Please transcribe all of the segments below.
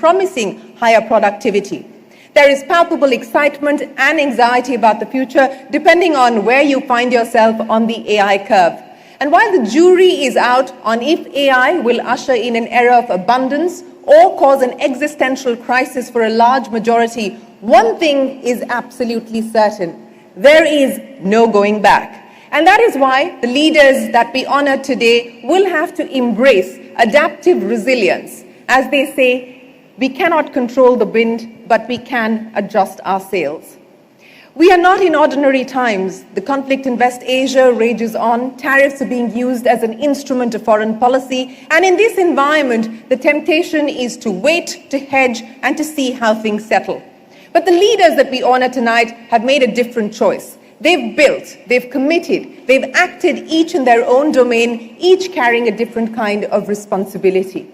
promising higher productivity. There is palpable excitement and anxiety about the future, depending on where you find yourself on the AI curve. And while the jury is out on if AI will usher in an era of abundance or cause an existential crisis for a large majority, one thing is absolutely certain: there is no going back. And that is why the leaders that we honor today will have to embrace adaptive resilience. As they say, we cannot control the wind, but we can adjust our sails. We are not in ordinary times. The conflict in West Asia rages on. Tariffs are being used as an instrument of foreign policy. And in this environment, the temptation is to wait, to hedge, and to see how things settle. But the leaders that we honor tonight have made a different choice. They've built, they've committed, they've acted each in their own domain, each carrying a different kind of responsibility.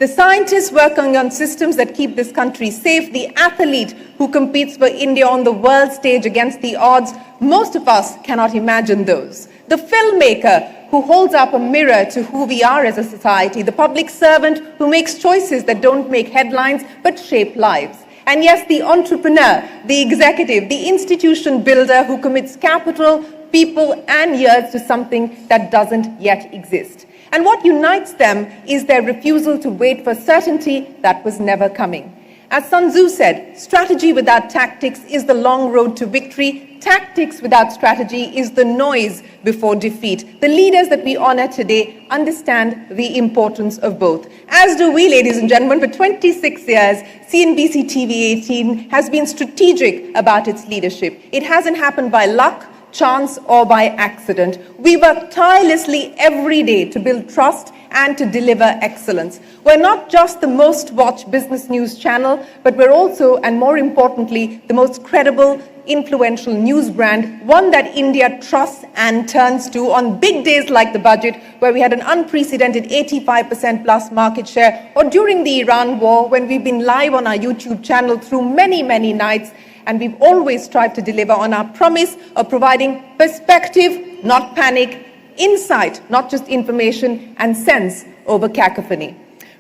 The scientists working on systems that keep this country safe, the athlete who competes for India on the world stage against the odds, most of us cannot imagine those. The filmmaker who holds up a mirror to who we are as a society, the public servant who makes choices that don't make headlines but shape lives. And yes, the entrepreneur, the executive, the institution builder who commits capital, people, and years to something that doesn't yet exist. And what unites them is their refusal to wait for certainty that was never coming. As Sun Tzu said, strategy without tactics is the long road to victory. Tactics without strategy is the noise before defeat. The leaders that we honor today understand the importance of both. As do we, ladies and gentlemen. For 26 years, CNBC TV 18 has been strategic about its leadership. It hasn't happened by luck, chance, or by accident. We work tirelessly every day to build trust and to deliver excellence. We're not just the most watched business news channel, but we're also, and more importantly, the most credible, influential news brand, one that India trusts and turns to on big days like the budget, where we had an unprecedented 85% plus market share, or during the Iran war, when we've been live on our YouTube channel through many, many nights. And we've always strived to deliver on our promise of providing perspective, not panic, insight, not just information, and sense over cacophony.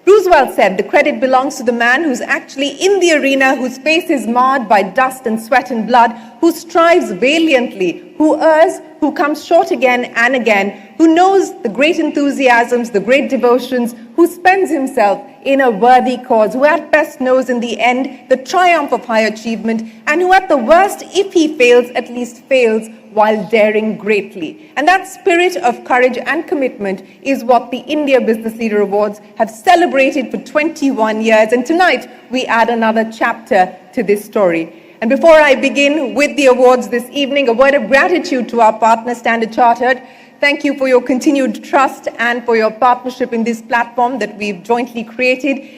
Roosevelt said the credit belongs to the man who's actually in the arena, whose face is marred by dust and sweat and blood, who strives valiantly, who errs, who comes short again and again, who knows the great enthusiasms, the great devotions, who spends himself in a worthy cause, who at best knows in the end the triumph of high achievement, and who at the worst, if he fails, at least fails while daring greatly. And that spirit of courage and commitment is what the India Business Leader Awards have celebrated for 21 years. And tonight, we add another chapter to this story. And before I begin with the awards this evening, a word of gratitude to our partner, Standard Chartered. Thank you for your continued trust and for your partnership in this platform that we've jointly created.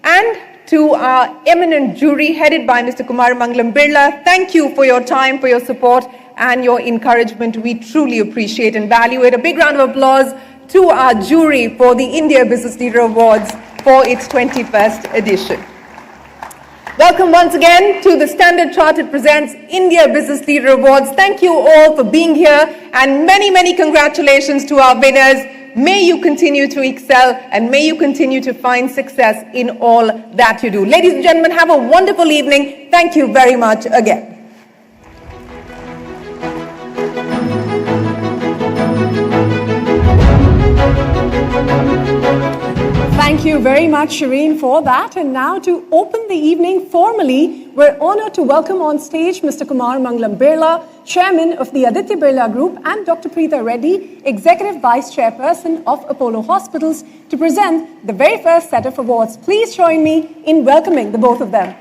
And to our eminent jury headed by Mr. Mangalam Birla, thank you for your time, for your support and your encouragement. We truly appreciate and value it. A big round of applause to our jury for the India Business Leader Awards for its 21st edition. Welcome once again to the Standard Chartered Presents India Business Leader Awards. Thank you all for being here, and many, many congratulations to our winners. May you continue to excel and may you continue to find success in all that you do. Ladies and gentlemen, have a wonderful evening. Thank you very much again. Thank you very much, Shireen, for that. And now to open the evening formally, we're honored to welcome on stage Mr. Mangalam Birla, Chairman of the Aditya Birla Group, and Dr. Preeta Reddy, Executive Vice Chairperson of Apollo Hospitals, to present the very first set of awards. Please join me in welcoming the both of them.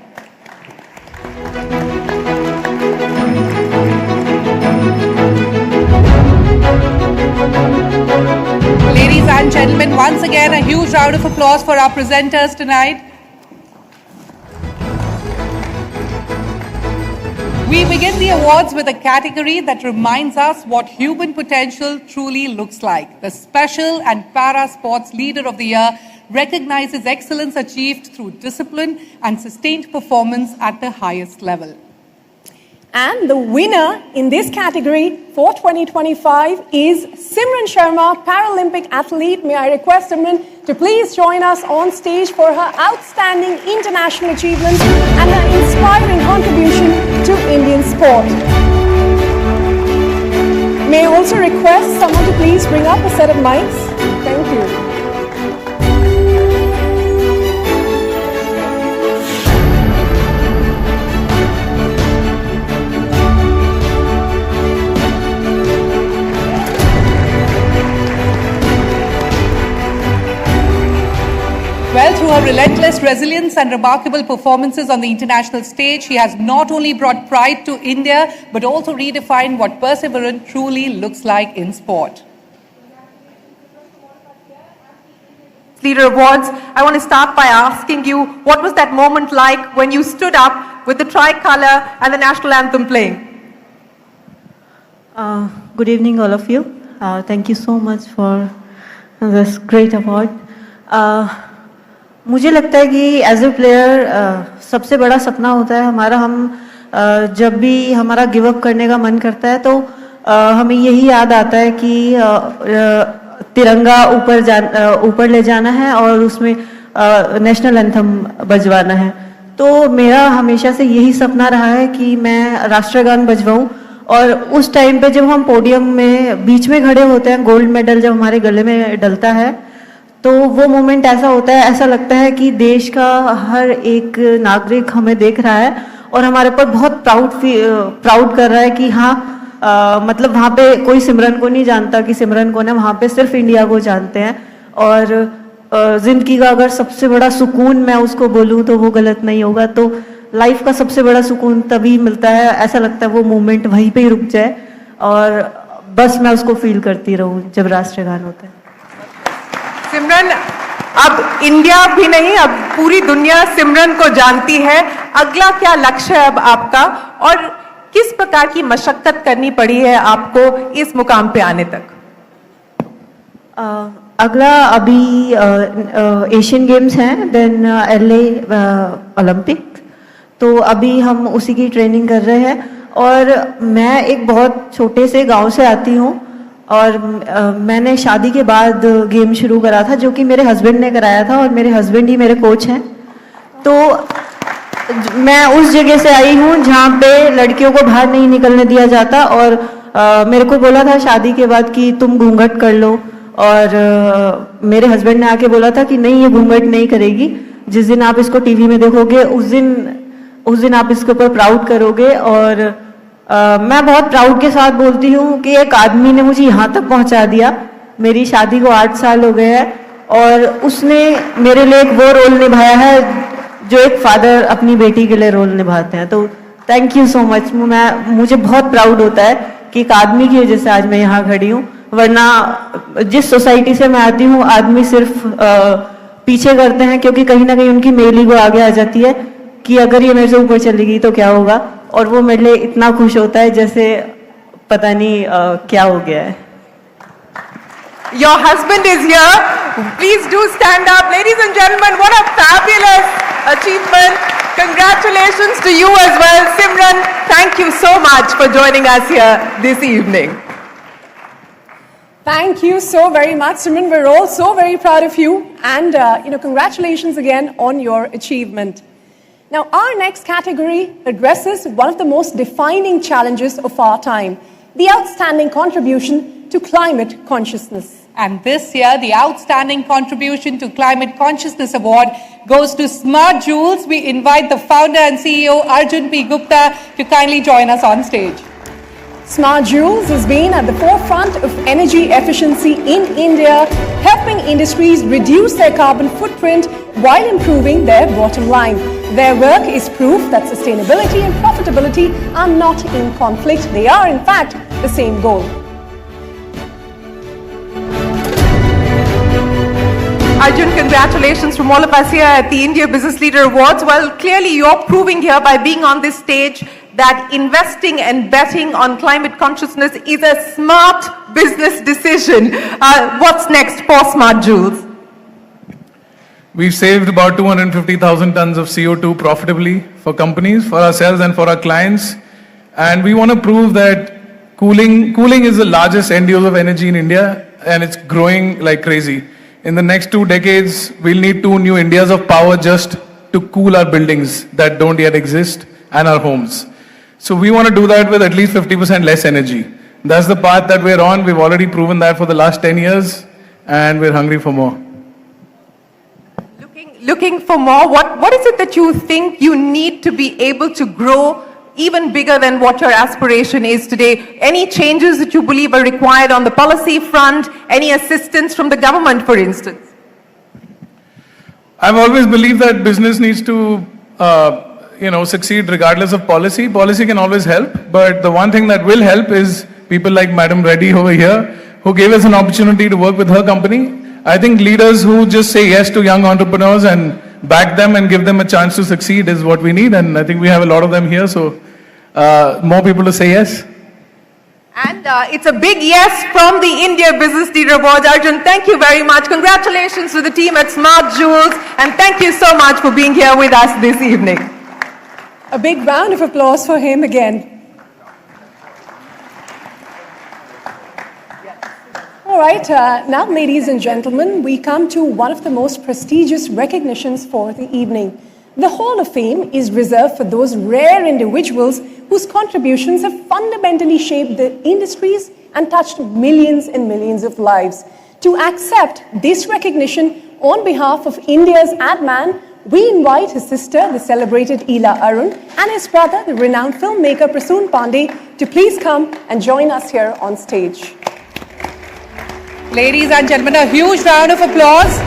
Ladies and gentlemen, once again, a huge round of applause for our presenters tonight. We begin the awards with a category that reminds us what human potential truly looks like. The Special and Para Sports Leader of the Year recognizes excellence achieved through discipline and sustained performance at the highest level. And the winner in this category for 2025 is Simran Sharma, Paralympic athlete. May I request Simran to please join us on stage for her outstanding international achievements and her inspiring contribution to Indian sport. May I also request someone to please bring up a set of mics? Thank you. Well, through her relentless resilience and remarkable performances on the international stage, she has not only brought pride to India, but also redefined what perseverance truly looks like in sport. Leader Awards, I want to start by asking you, what was that moment like when you stood up with the tricolour and the national anthem playing? Good evening, all of you. Thank you so much for this great award. मुझे लगता है कि as a player सबसे बड़ा सपना होता है हमारा, हम जब भी हमारा गिव अप करने का मन करता है तो हमें यही याद आता है कि तिरंगा ऊपर ले जाना है और उसमें नेशनल एंथम बजवाना है. तो मेरा हमेशा से यही सपना रहा है कि मैं राष्ट्रगान बजवाऊं. और उस टाइम पे जब हम पोडियम में बीच में खड़े होते हैं, गोल्ड मेडल जब हमारे गले में डलता है, तो वो मोमेंट ऐसा होता है, ऐसा लगता है कि देश का हर एक नागरिक हमें देख रहा है और हमारे पर बहुत प्राउड कर रहा है कि हाँ, मतलब वहाँ पे कोई सिमरन को नहीं जानता कि सिमरन कौन है, वहाँ पे सिर्फ इंडिया को जानते हैं. और जिंदगी का अगर सबसे बड़ा सुकून मैं उसको बोलूँ तो वो गलत नहीं होगा. तो लाइफ का सबसे बड़ा सुकून तभी मिलता है, ऐसा लगता है वो मोमेंट वहीं पे ही रुक जाए और बस मैं उसको फील करती रहूँ जब राष्ट्रगान होता है. सिमरन, अब इंडिया भी नहीं, अब पूरी दुनिया सिमरन को जानती है. अगला क्या लक्ष्य है अब आपका और किस प्रकार की मशक्कत करनी पड़ी है आपको इस मुकाम पे आने तक? अगला अभी एशियन गेम्स हैं, देन LA ओलंपिक. तो अभी हम उसी की ट्रेनिंग कर रहे हैं. और मैं एक बहुत छोटे से गांव से आती हूँ और मैंने शादी के बाद गेम शुरू करा था, जो कि मेरे हस्बैंड ने कराया था और मेरे हस्बैंड ही मेरे कोच हैं. तो मैं उस जगह से आई हूँ जहाँ पे लड़कियों को बाहर नहीं निकलने दिया जाता और मेरे को बोला था शादी के बाद कि तुम घूंघट कर लो. और मेरे हस्बैंड ने आके बोला था कि नहीं, ये घूंघट नहीं करेगी. जिस दिन आप इसको टीवी में देखोगे उस दिन आप इसके ऊपर प्राउड करोगे. और मैं बहुत प्राउड के साथ बोलती हूँ कि एक आदमी ने मुझे यहाँ तक पहुँचा दिया. मेरी शादी को 8 साल हो गए हैं और उसने मेरे लिए एक वो रोल निभाया है जो एक फादर अपनी बेटी के लिए रोल निभाते हैं. तो थैंक यू सो मच. मुझे बहुत प्राउड होता है कि एक आदमी की वजह से आज मैं यहाँ खड़ी हूँ. वरना जिस सोसाइटी से मैं आती हूँ, आदमी सिर्फ पीछे करते हैं क्योंकि कहीं ना कहीं उनकी मेल ईगो आगे आ जाती है कि अगर ये मेरे से ऊपर चली गई तो क्या होगा. और वो मेरे लिए इतना खुश होता है जैसे पता नहीं क्या हो गया है. Your husband is here. Please do stand up. Ladies and gentlemen, what a fabulous achievement. Congratulations to you as well. Simran, thank you so much for joining us here this evening. Thank you so very much, Simran. We're all so very proud of you. And, congratulations again on your achievement. Now, our next category addresses one of the most defining challenges of our time, the outstanding contribution to climate consciousness. And this year, the Outstanding Contribution to Climate Consciousness Award goes to Smart Jewels. We invite the founder and CEO, Arjun P. Gupta, to kindly join us on stage. Smart Jewels has been at the forefront of energy efficiency in India, helping industries reduce their carbon footprint while improving their bottom line. Their work is proof that sustainability and profitability are not in conflict. They are, in fact, the same goal. Arjun, congratulations from all of us here at the India Business Leader Awards. Well, clearly you're proving here by being on this stage that investing and betting on climate consciousness is a smart business decision. What's next for Smart Jewels? We've saved about 250,000 tons of CO2 profitably for companies, for ourselves and for our clients. And we want to prove that cooling is the largest end use of energy in India, and it's growing like crazy. In the next 2 decades, we'll need 2 new Indias of power just to cool our buildings that don't yet exist and our homes. So we want to do that with at least 50% less energy. That's the path that we're on. We've already proven that for the last 10 years, and we're hungry for more. Looking for more, what is it that you think you need to be able to grow even bigger than what your aspiration is today? Any changes that you believe are required on the policy front? Any assistance from the government, for instance? I've always believed that business needs to, succeed regardless of policy. Policy can always help, but the one thing that will help is people like Madam Reddy over here, who gave us an opportunity to work with her company. I think leaders who just say yes to young entrepreneurs and back them and give them a chance to succeed is what we need, and I think we have a lot of them here, so more people to say yes. And it's a big yes from the India Business Leader Awards. Arjun, thank you very much. Congratulations to the team at Smart Jewels, and thank you so much for being here with us this evening. A big round of applause for him again. All right, now ladies and gentlemen, we come to one of the most prestigious recognitions for the evening. The Hall of Fame is reserved for those rare individuals whose contributions have fundamentally shaped the industries and touched millions and millions of lives. To accept this recognition on behalf of India's ad man, we invite his sister, the celebrated Ila Arun, and his brother, the renowned filmmaker Prasoon Pande, to please come and join us here on stage. Ladies and gentlemen, a huge round of applause.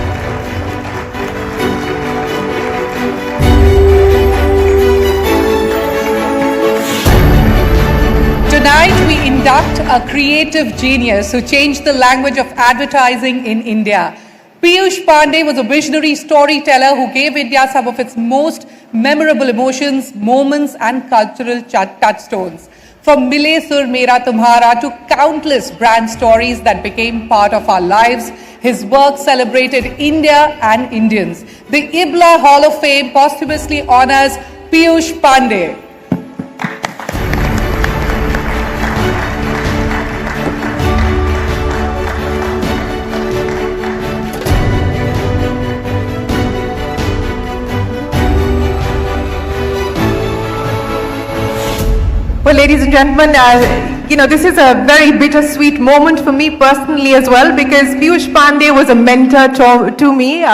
Tonight we induct a creative genius who changed the language of advertising in India. Piyush Pande was a visionary storyteller who gave India some of its most memorable emotions, moments and cultural touchstones. From Mile Sur Mera Tumhara to countless brand stories that became part of our lives, his work celebrated India and Indians. The IBLA Hall of Fame posthumously honors Piyush Pande. Well, ladies and gentlemen, this is a very bittersweet moment for me personally as well, because Piyush Pande was a mentor to me.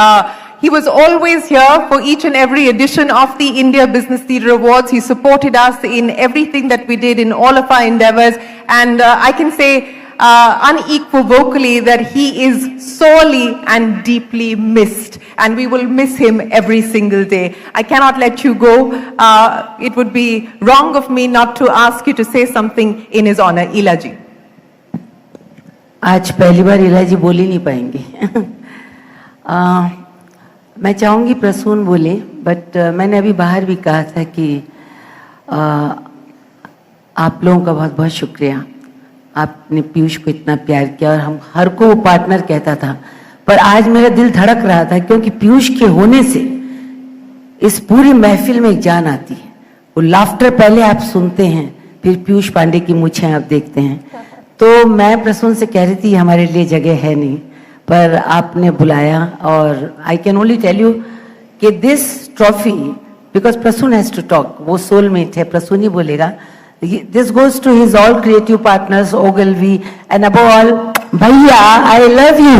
He was always here for each and every edition of the India Business Leader Awards. He supported us in everything that we did, in all of our endeavors. And I can say unequivocally that he is sorely and deeply missed. And we will miss him every single day. I cannot let you go. It would be wrong of me not to ask you to say something in his honor. Ila ji. आज पहली बार इला जी बोल ही नहीं पाएंगे. मैं चाहूँगी प्रसून बोले, but मैंने अभी बाहर भी कहा था कि आप लोगों का बहुत बहुत शुक्रिया. आपने पीयूष को इतना प्यार किया और हम हर को वो पार्टनर कहता था, पर आज मेरा दिल धड़क रहा था क्योंकि पीयूष के होने से इस पूरी महफिल में एक जान आती है. वो लाफ्टर पहले आप सुनते हैं, फिर पीयूष पांडे की मूछें आप देखते हैं. तो मैं प्रसून से कह रही थी हमारे लिए जगह है नहीं, पर आपने बुलाया और I can only tell you कि this trophy, because Prasoon has to talk, वो सोलमेट है, प्रसून ही बोलेगा. This goes to his all creative partners, Ogilvy, and above all, Bhaiya, I love you.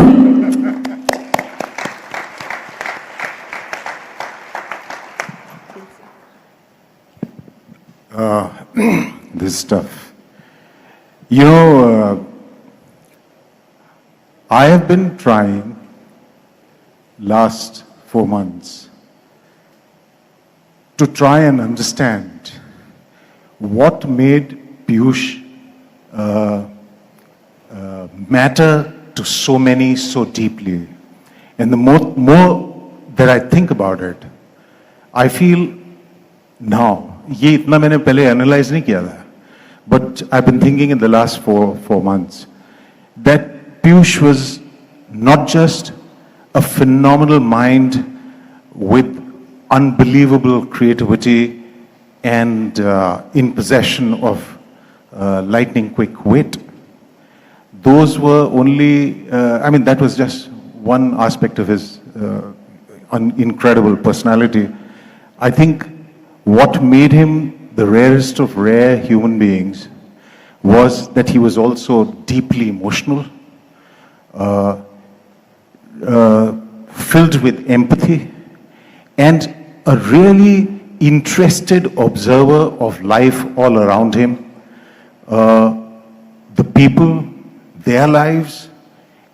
This stuff. You know, I have been trying last 4 months to try and understand what made Piyush matter to so many so deeply. And the more that I think about it, I feel now, ये इतना मैंने पहले analyze नहीं किया था, but I've been thinking in the last four months that Piyush was not just a phenomenal mind with unbelievable creativity and in possession of lightning quick wit. Those were only, that was just one aspect of his incredible personality. I think what made him the rarest of rare human beings was that he was also deeply emotional, filled with empathy, and a really interested observer of life all around him, the people, their lives,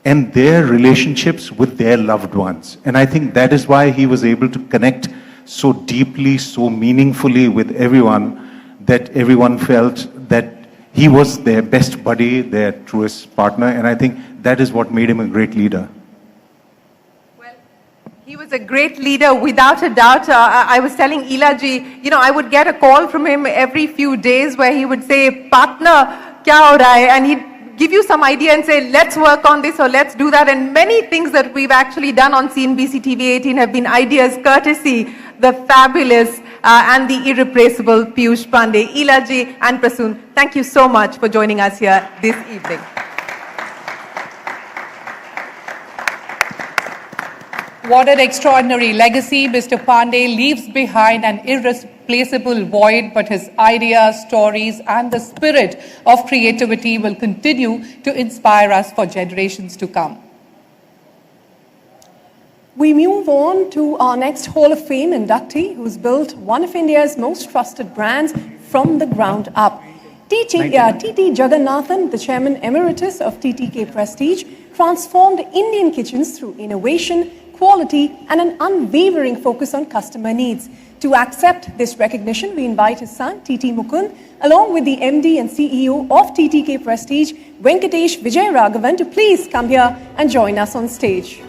and their relationships with their loved ones. And I think that is why he was able to connect so deeply, so meaningfully with everyone, that everyone felt that he was their best buddy, their truest partner, and I think that is what made him a great leader. Well, he was a great leader without a doubt. I was telling Ilaji, I would get a call from him every few days where he would say, "Partner, kya ho raha hai?" And he'd give you some idea and say, let's work on this or let's do that. And many things that we've actually done on CNBC TV 18 have been ideas courtesy the fabulous and the irreplaceable Piyush Pande. Ilaji and Prasoon, thank you so much for joining us here this evening. What an extraordinary legacy Mr. Pande leaves behind, an irreplaceable void, but his ideas, stories, and the spirit of creativity will continue to inspire us for generations to come. We move on to our next Hall of Fame inductee, who's built one of India's most trusted brands from the ground up. TT Jagannathan, the Chairman Emeritus of TTK Prestige, transformed Indian kitchens through innovation, quality, and an unwavering focus on customer needs. To accept this recognition, we invite his son, TT Mukund, along with the MD and CEO of TTK Prestige, Venkatesh Vijayaraghavan, to please come here and join us on stage.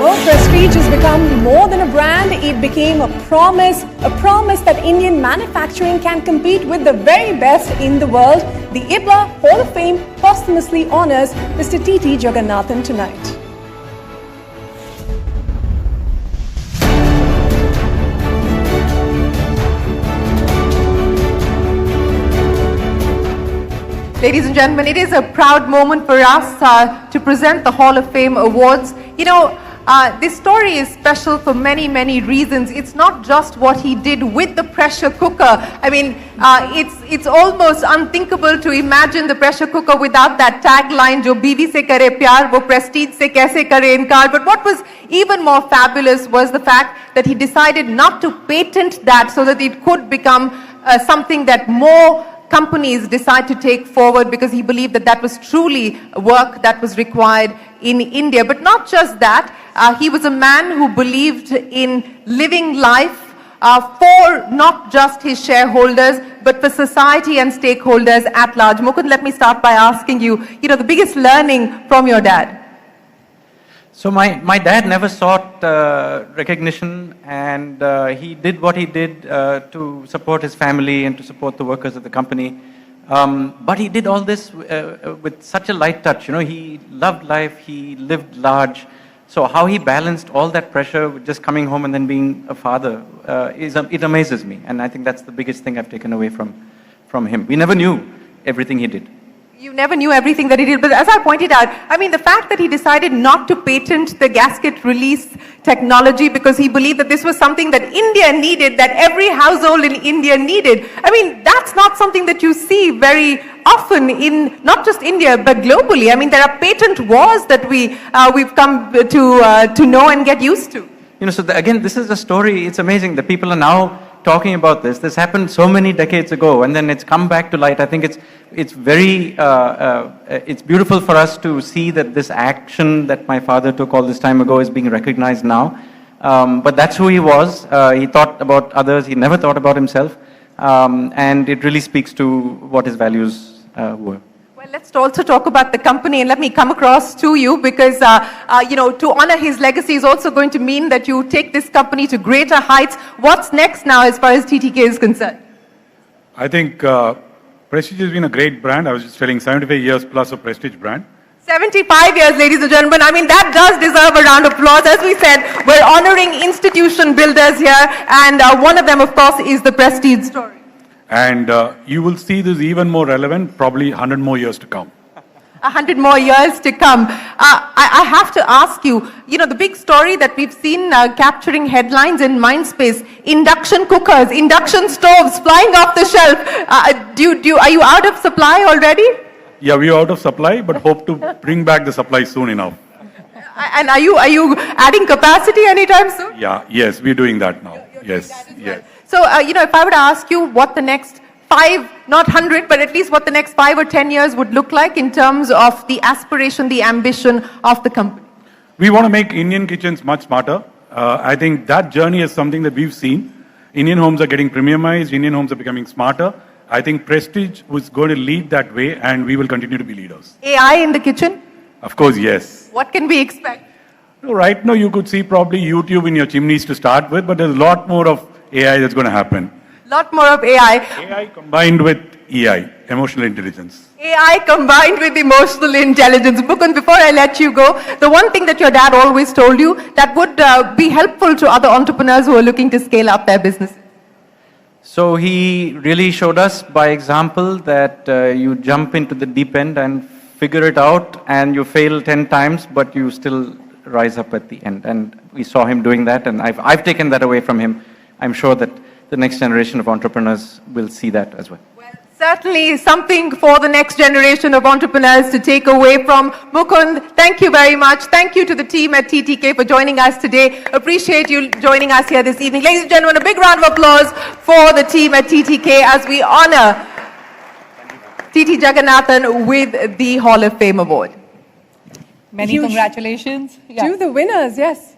Well, Prestige has become more than a brand. It became a promise that Indian manufacturing can compete with the very best in the world. The IBLA Hall of Fame posthumously honors Mr. TT Jagannathan tonight. Ladies and gentlemen, it is a proud moment for us to present the Hall of Fame Awards. This story is special for many, many reasons. It's not just what he did with the pressure cooker. It's almost unthinkable to imagine the pressure cooker without that tagline, "Jo biwi se kare pyar, wo prestige se kaise kare inkar." But what was even more fabulous was the fact that he decided not to patent that so that it could become something that more companies decide to take forward, because he believed that that was truly work that was required in India. But not just that, he was a man who believed in living life for not just his shareholders, but for society and stakeholders at large. Mukund, let me start by asking you, the biggest learning from your dad. So my dad never sought recognition, and he did what he did to support his family and to support the workers of the company. But he did all this with such a light touch. He loved life, he lived large. So how he balanced all that pressure with just coming home and then being a father, it amazes me. And I think that's the biggest thing I've taken away from him. We never knew everything he did. You never knew everything that he did, but as I pointed out, the fact that he decided not to patent the gasket release technology because he believed that this was something that India needed, that every household in India needed. That's not something that you see very often in not just India, but globally. There are patent wars that we've come to know and get used to. Again, this is a story. It's amazing that people are now talking about this. This happened so many decades ago, and then it's come back to light. I think it's very it's beautiful for us to see that this action that my father took all this time ago is being recognized now. But that's who he was. He thought about others. He never thought about himself, and it really speaks to what his values were. Well, let's also talk about the company, and let me come across to you because, to honor his legacy is also going to mean that you take this company to greater heights. What's next now as far as TTK is concerned? I think Prestige has been a great brand. I was just telling 75 years plus of Prestige brand. 75 years, ladies and gentlemen. I mean, that does deserve a round of applause. As we said, we're honoring institution builders here, and one of them, of course, is the Prestige story. And you will see this even more relevant, probably 100 more years to come. 100 more years to come. I have to ask you, the big story that we've seen capturing headlines in Mindspace, induction cookers, induction stoves flying off the shelf. Are you out of supply already? Yeah, we are out of supply, but hope to bring back the supply soon enough. And are you adding capacity anytime soon? Yeah, yes, we're doing that now. Yes, yes. So, if I were to ask you what the next 5, not 100, but at least what the next 5 or 10 years would look like in terms of the aspiration, the ambition of the company? We want to make Indian kitchens much smarter. I think that journey is something that we've seen. Indian homes are getting premiumized, Indian homes are becoming smarter. I think Prestige was going to lead that way, and we will continue to be leaders. AI in the kitchen? Of course, yes. What can we expect? Right now, you could see probably YouTube in your chimneys to start with, but there's a lot more of AI that's going to happen. Lot more of AI. AI combined with EI, emotional intelligence. AI combined with emotional intelligence. Mukund, before I let you go, the one thing that your dad always told you that would be helpful to other entrepreneurs who are looking to scale up their business. So he really showed us by example that you jump into the deep end and figure it out, and you fail 10 times, but you still rise up at the end. And we saw him doing that, and I've taken that away from him. I'm sure that the next generation of entrepreneurs will see that as well. Certainly something for the next generation of entrepreneurs to take away from. Mukund, thank you very much. Thank you to the team at TTK for joining us today. Appreciate you joining us here this evening. Ladies and gentlemen, a big round of applause for the team at TTK as we honor TT Jagannathan with the Hall of Fame Award. Many Huge. congratulations. Yeah. To the winners, yes.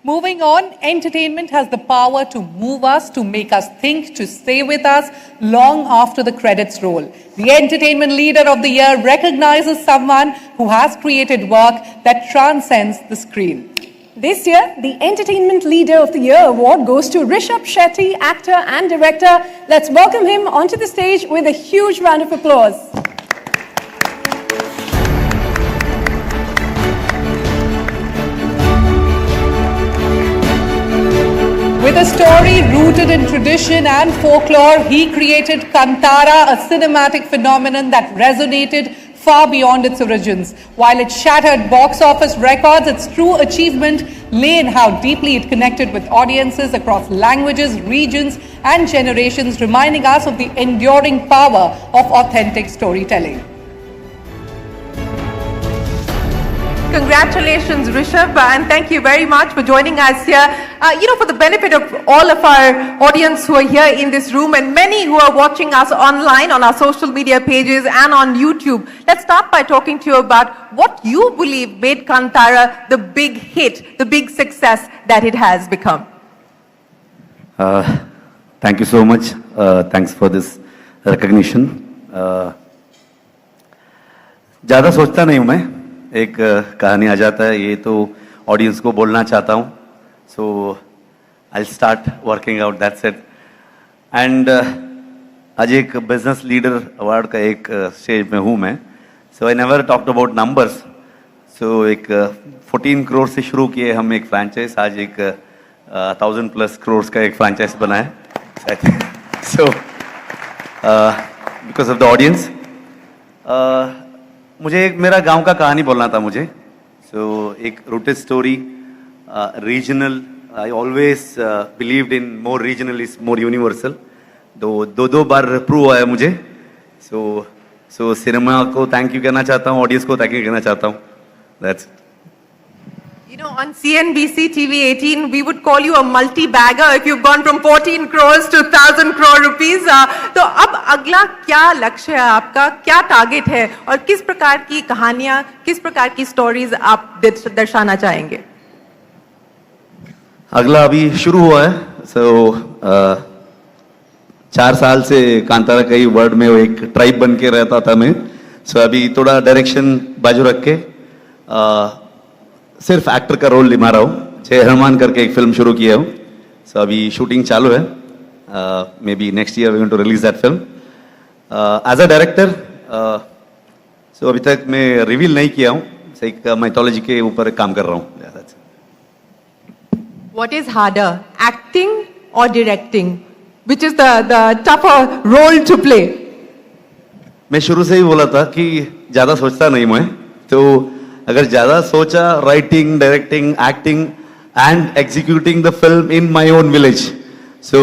Moving on, entertainment has the power to move us, to make us think, to stay with us long after the credits roll. The Entertainment Leader of the Year recognizes someone who has created work that transcends the screen. This year, the Entertainment Leader of the Year award goes to Rishabh Shetty, actor and director. Let's welcome him onto the stage with a huge round of applause. With a story rooted in tradition and folklore, he created Kantara, a cinematic phenomenon that resonated far beyond its origins. While it shattered box office records, its true achievement lay in how deeply it connected with audiences across languages, regions, and generations, reminding us of the enduring power of authentic storytelling. Congratulations, Rishabh, and thank you very much for joining us here. For the benefit of all of our audience who are here in this room and many who are watching us online on our social media pages and on YouTube, let's start by talking to you about what you believe made Kantara the big hit, the big success that it has become. Thank you so much. Thanks for this recognition. ज़्यादा सोचता नहीं हूँ मैं, एक कहानी आ जाता है, ये तो ऑडियंस को बोलना चाहता हूँ. So I start working out, that's it. And आज एक बिजनेस लीडर अवार्ड का एक स्टेज में हूँ मैं. So I never talked about numbers. So एक 14 करोड़ से शुरू किए हम एक फ्रैंचाइज, आज एक 1000+ करोड़ का एक फ्रैंचाइज बना है. So because of the audience. मुझे एक मेरा गांव का कहानी बोलना था मुझे. सो एक rooted story, regional. I always believed in more regional is more universal. दो बार प्रूव हुआ है मुझे. सो सिनेमा को थैंक यू कहना चाहता हूँ, ऑडियंस को थैंक यू कहना चाहता हूँ. That's On CNBC TV 18, we would call you a multi-bagger if you've gone from 14 crores to 1,000 crore rupees. तो अब अगला क्या लक्ष्य है आपका, क्या टारगेट है और किस प्रकार की कहानियां, किस प्रकार की स्टोरीज आप दर्शाना चाहेंगे? अगला अभी शुरू हुआ है. सो 4 साल से कांतारा का ही वर्ड में वो एक ट्राइब बन के रहता था मैं. सो अभी थोड़ा डायरेक्शन बाजू रख के सिर्फ एक्टर का रोल निभा रहा हूँ. जय हनुमान करके एक फिल्म शुरू किया हूँ. सो अभी शूटिंग चालू है. Maybe next year we going to release that film. As a director so अभी तक मैं रिवील नहीं किया हूँ, एक माइथोलॉजी के ऊपर काम कर रहा हूँ. What is harder, acting or directing? Which is the tougher role to play? मैं शुरू से ही बोला था कि ज्यादा सोचता नहीं मैं, तो अगर ज्यादा सोचा, writing, directing, acting and executing the film in my own village, so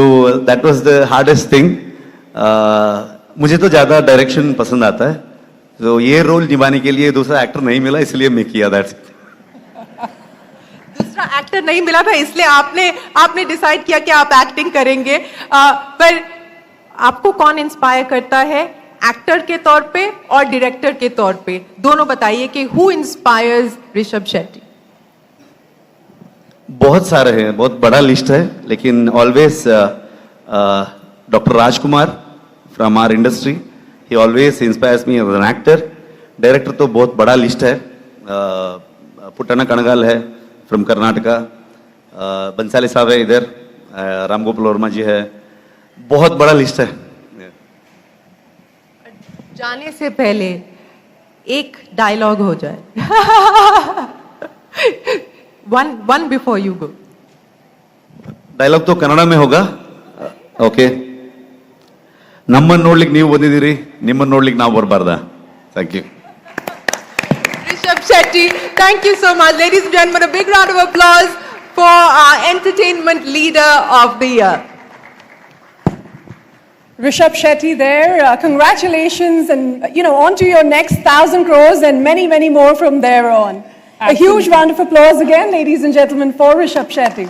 that was the hardest thing. मुझे तो ज्यादा डायरेक्शन पसंद आता है, तो ये रोल निभाने के लिए दूसरा एक्टर नहीं मिला, इसलिए मैं किया. दैट्स दूसरा एक्टर नहीं मिला था, इसलिए आपने डिसाइड किया कि आप एक्टिंग करेंगे. पर आपको कौन इंस्पायर करता है, एक्टर के तौर पे और डायरेक्टर के तौर पे? दोनों बताइए कि हु इंस्पायर्स ऋषभ शेट्टी? बहुत सारे हैं, बहुत बड़ा लिस्ट है, लेकिन always doctor Rajkumar from our industry, he always inspires me as an actor. Director तो बहुत बड़ा लिस्ट है. पुट्टना कणगाल है फ्रॉम कर्नाटका, बंसाली साहब है इधर, राम गोपाल वर्मा जी है, बहुत बड़ा लिस्ट है. जाने से पहले एक डायलॉग हो जाए. One before you go. Dialogue तो ಕನ್ನಡ में होगा. ಓಕೆ. ನಮ್ಮನ್ನು ನೋಡ್ಲಿಕ್ಕೆ ನೀವು ಬಂದಿದ್ದೀರಿ, ನಿಮ್ಮನ್ನು ನೋಡ್ಲಿಕ್ಕೆ ನಾವು ಬರಬಾರ್ದಾ? Thank you. Rishabh Shetty, thank you so much. Ladies and gentlemen, a big round of applause for our entertainment leader of the year. Rishabh Shetty there, congratulations, and on to your next 1,000 crores and many, many more from there on. A huge round of applause again, ladies and gentlemen, for Rishabh Shetty.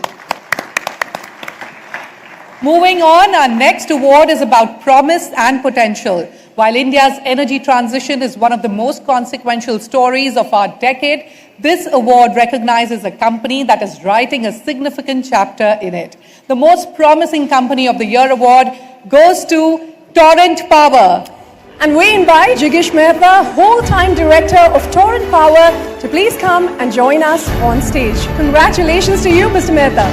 Moving on, our next award is about promise and potential. While India's energy transition is one of the most consequential stories of our decade, this award recognizes a company that is writing a significant chapter in it. The most promising company of the year award goes to Torrent Power. And we invite Jigish Mehta, whole-time director of Torrent Power, to please come and join us on stage. Congratulations to you, Mr. Mehta.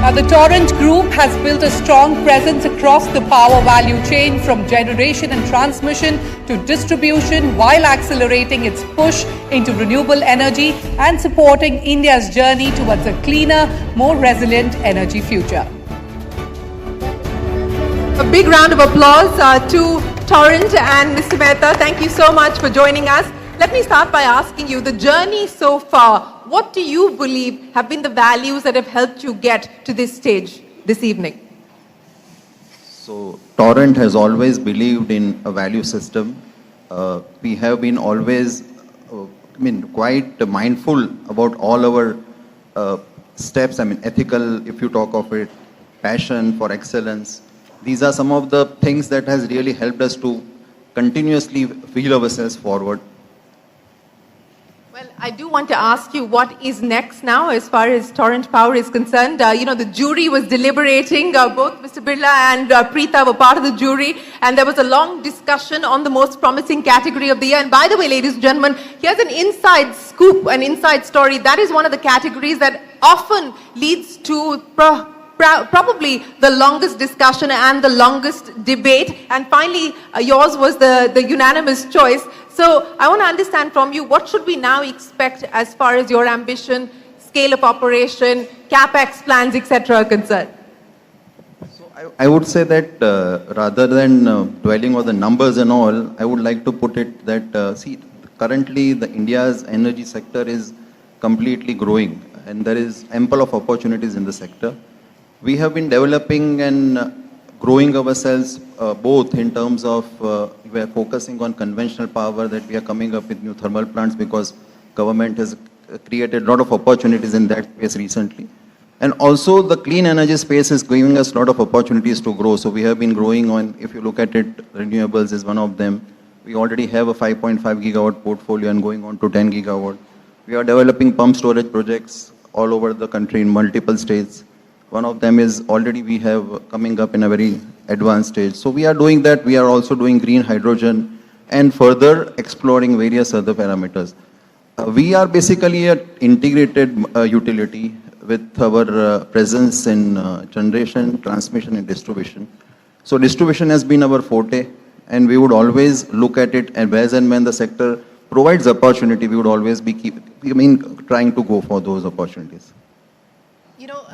Now, the Torrent Group has built a strong presence across the power value chain, from generation and transmission to distribution, while accelerating its push into renewable energy and supporting India's journey towards a cleaner, more resilient energy future. A big round of applause to Torrent and Mr. Mehta. Thank you so much for joining us. Let me start by asking you, the journey so far, what do you believe have been the values that have helped you get to this stage this evening? So, Torrent has always believed in a value system. We have been always, quite mindful about all our steps. Ethical, if you talk of it, passion for excellence. These are some of the things that has really helped us to continuously feel ourselves forward. Well, I do want to ask you what is next now as far as Torrent Power is concerned. The jury was deliberating. Both Mr. Birla and Preeta were part of the jury, and there was a long discussion on the most promising category of the year. And by the way, ladies and gentlemen, here's an inside scoop, an inside story. That is one of the categories that often leads to probably the longest discussion and the longest debate. And finally, yours was the unanimous choice. So I want to understand from you, what should we now expect as far as your ambition, scale of operation, capex plans, etc. are concerned? So I would say that rather than dwelling on the numbers and all, I would like to put it that, currently the India's energy sector is completely growing, and there is ample of opportunities in the sector. We have been developing and growing ourselves both in terms of we are focusing on conventional power, that we are coming up with new thermal plants because government has created a lot of opportunities in that space recently. And also the clean energy space is giving us a lot of opportunities to grow. So we have been growing on, if you look at it, renewables is one of them. We already have a 5.5 gigawatt portfolio and going on to 10 gigawatt. We are developing pump storage projects all over the country in multiple states. One of them is already we have coming up in a very advanced stage. So we are doing that. We are also doing green hydrogen and further exploring various other parameters. We are basically an integrated utility with our presence in generation, transmission and distribution. So distribution has been our forte, and we would always look at it, and as and when the sector provides opportunity, we would always be trying to go for those opportunities. You know,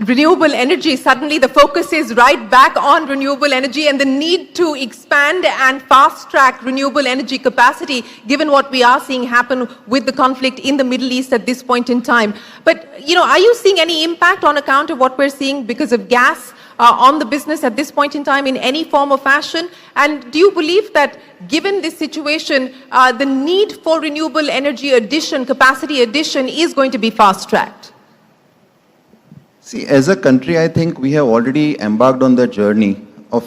renewable energy, suddenly the focus is right back on renewable energy and the need to expand and fast track renewable energy capacity, given what we are seeing happen with the conflict in the Middle East at this point in time. But, you know, are you seeing any impact on account of what we're seeing because of gas on the business at this point in time in any form or fashion? And do you believe that given this situation, the need for renewable energy addition, capacity addition is going to be fast tracked? See, as a country, I think we have already embarked on the journey of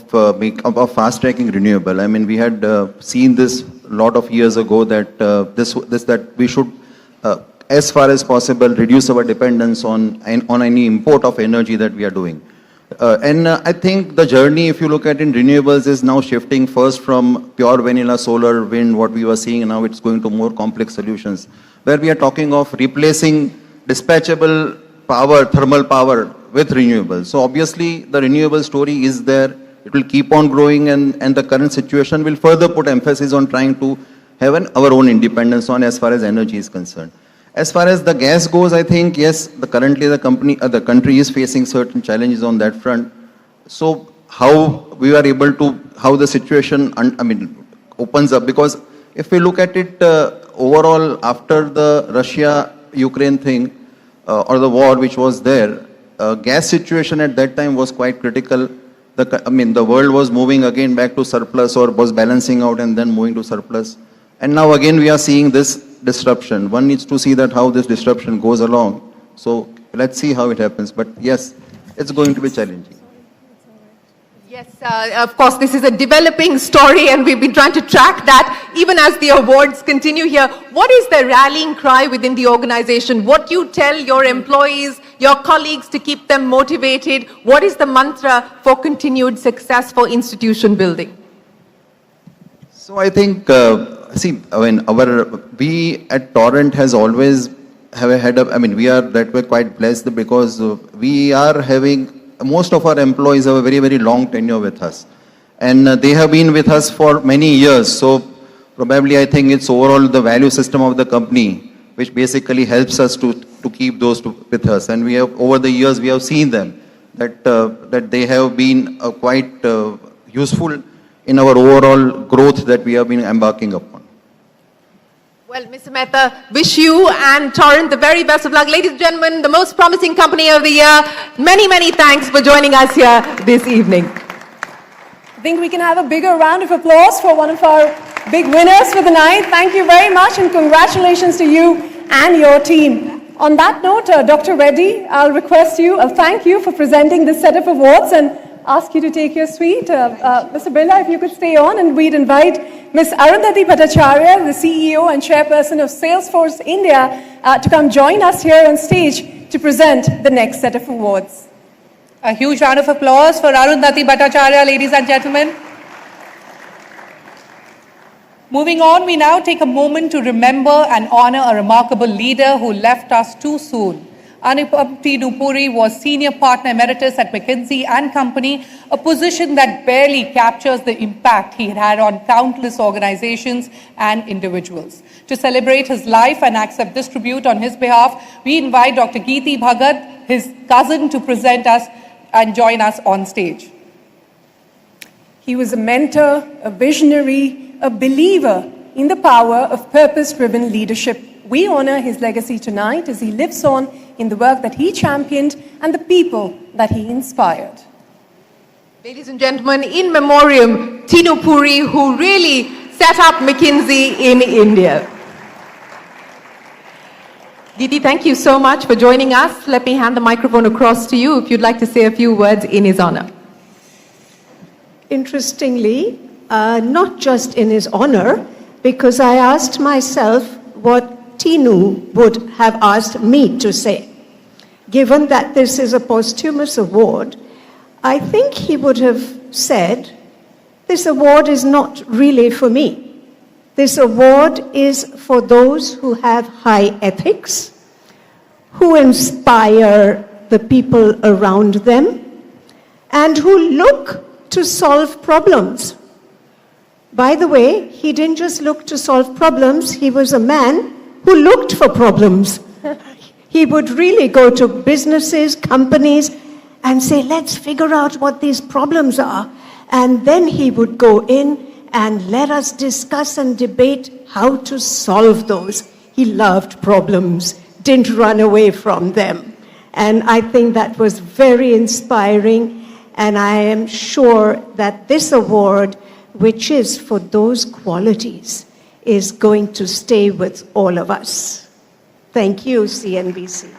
fast-tracking renewable. I mean, we had seen this a lot of years ago that that we should, as far as possible, reduce our dependence on any import of energy that we are doing. And I think the journey, if you look at in renewables, is now shifting first from pure vanilla solar, wind, what we were seeing, now it's going to more complex solutions, where we are talking of replacing dispatchable power, thermal power with renewables. So obviously the renewable story is there. It will keep on growing, and the current situation will further put emphasis on trying to have our own independence on as far as energy is concerned. As far as the gas goes, I think yes, currently the country is facing certain challenges on that front. So how we are able to, how the situation opens up, because if we look at it overall after the Russia-Ukraine thing, or the war which was there, gas situation at that time was quite critical. The world was moving again back to surplus, or was balancing out and then moving to surplus. And now again we are seeing this disruption. One needs to see that how this disruption goes along. So let's see how it happens. But yes, it's going to be challenging. Yes, of course, this is a developing story and we've been trying to track that even as the awards continue here. What is the rallying cry within the organization? What you tell your employees, your colleagues to keep them motivated? What is the mantra for continued success for institution building? So I think, we at Torrent has always had we are that way quite blessed because we are having, most of our employees have a very, very long tenure with us. And they have been with us for many years. So probably I think it's overall the value system of the company which basically helps us to keep those with us. And we have, over the years, we have seen them that they have been quite useful in our overall growth that we have been embarking upon. Well, Mr. Mehta, wish you and Torrent the very best of luck. Ladies and gentlemen, the most promising company of the year, many, many thanks for joining us here this evening. I think we can have a bigger round of applause for one of our big winners for the night. Thank you very much and congratulations to you and your team. On that note, Dr. Reddy, I'll thank you for presenting this set of awards and ask you to take your seat. Mr. Birla, if you could stay on, and we'd invite Ms. Arundhati Bhattacharya, the CEO and Chairperson of Salesforce India, to come join us here on stage to present the next set of awards. A huge round of applause for Arundhati Bhattacharya, ladies and gentlemen. Moving on, we now take a moment to remember and honor a remarkable leader who left us too soon. Anupam T. Nupuri was Senior Partner Emeritus at McKinsey & Company, a position that barely captures the impact he had on countless organizations and individuals. To celebrate his life and accept this tribute on his behalf, we invite Dr. Geeti Bhagat, his cousin, to present us and join us on stage. He was a mentor, a visionary, a believer in the power of purpose-driven leadership. We honor his legacy tonight as he lives on in the work that he championed and the people that he inspired. Ladies and gentlemen, in memoriam, T. Nupuri, who really set up McKinsey in India. Geeti, thank you so much for joining us. Let me hand the microphone across to you if you'd like to say a few words in his honor. Interestingly, not just in his honor, because I asked myself what Tinu would have asked me to say. Given that this is a posthumous award, I think he would have said, this award is not really for me. This award is for those who have high ethics, who inspire the people around them, and who look to solve problems. By the way, he didn't just look to solve problems, he was a man who looked for problems. He would really go to businesses, companies, and say, let's figure out what these problems are. And then he would go in and let us discuss and debate how to solve those. He loved problems, didn't run away from them. And I think that was very inspiring. And I am sure that this award, which is for those qualities, is going to stay with all of us. Thank you, CNBC.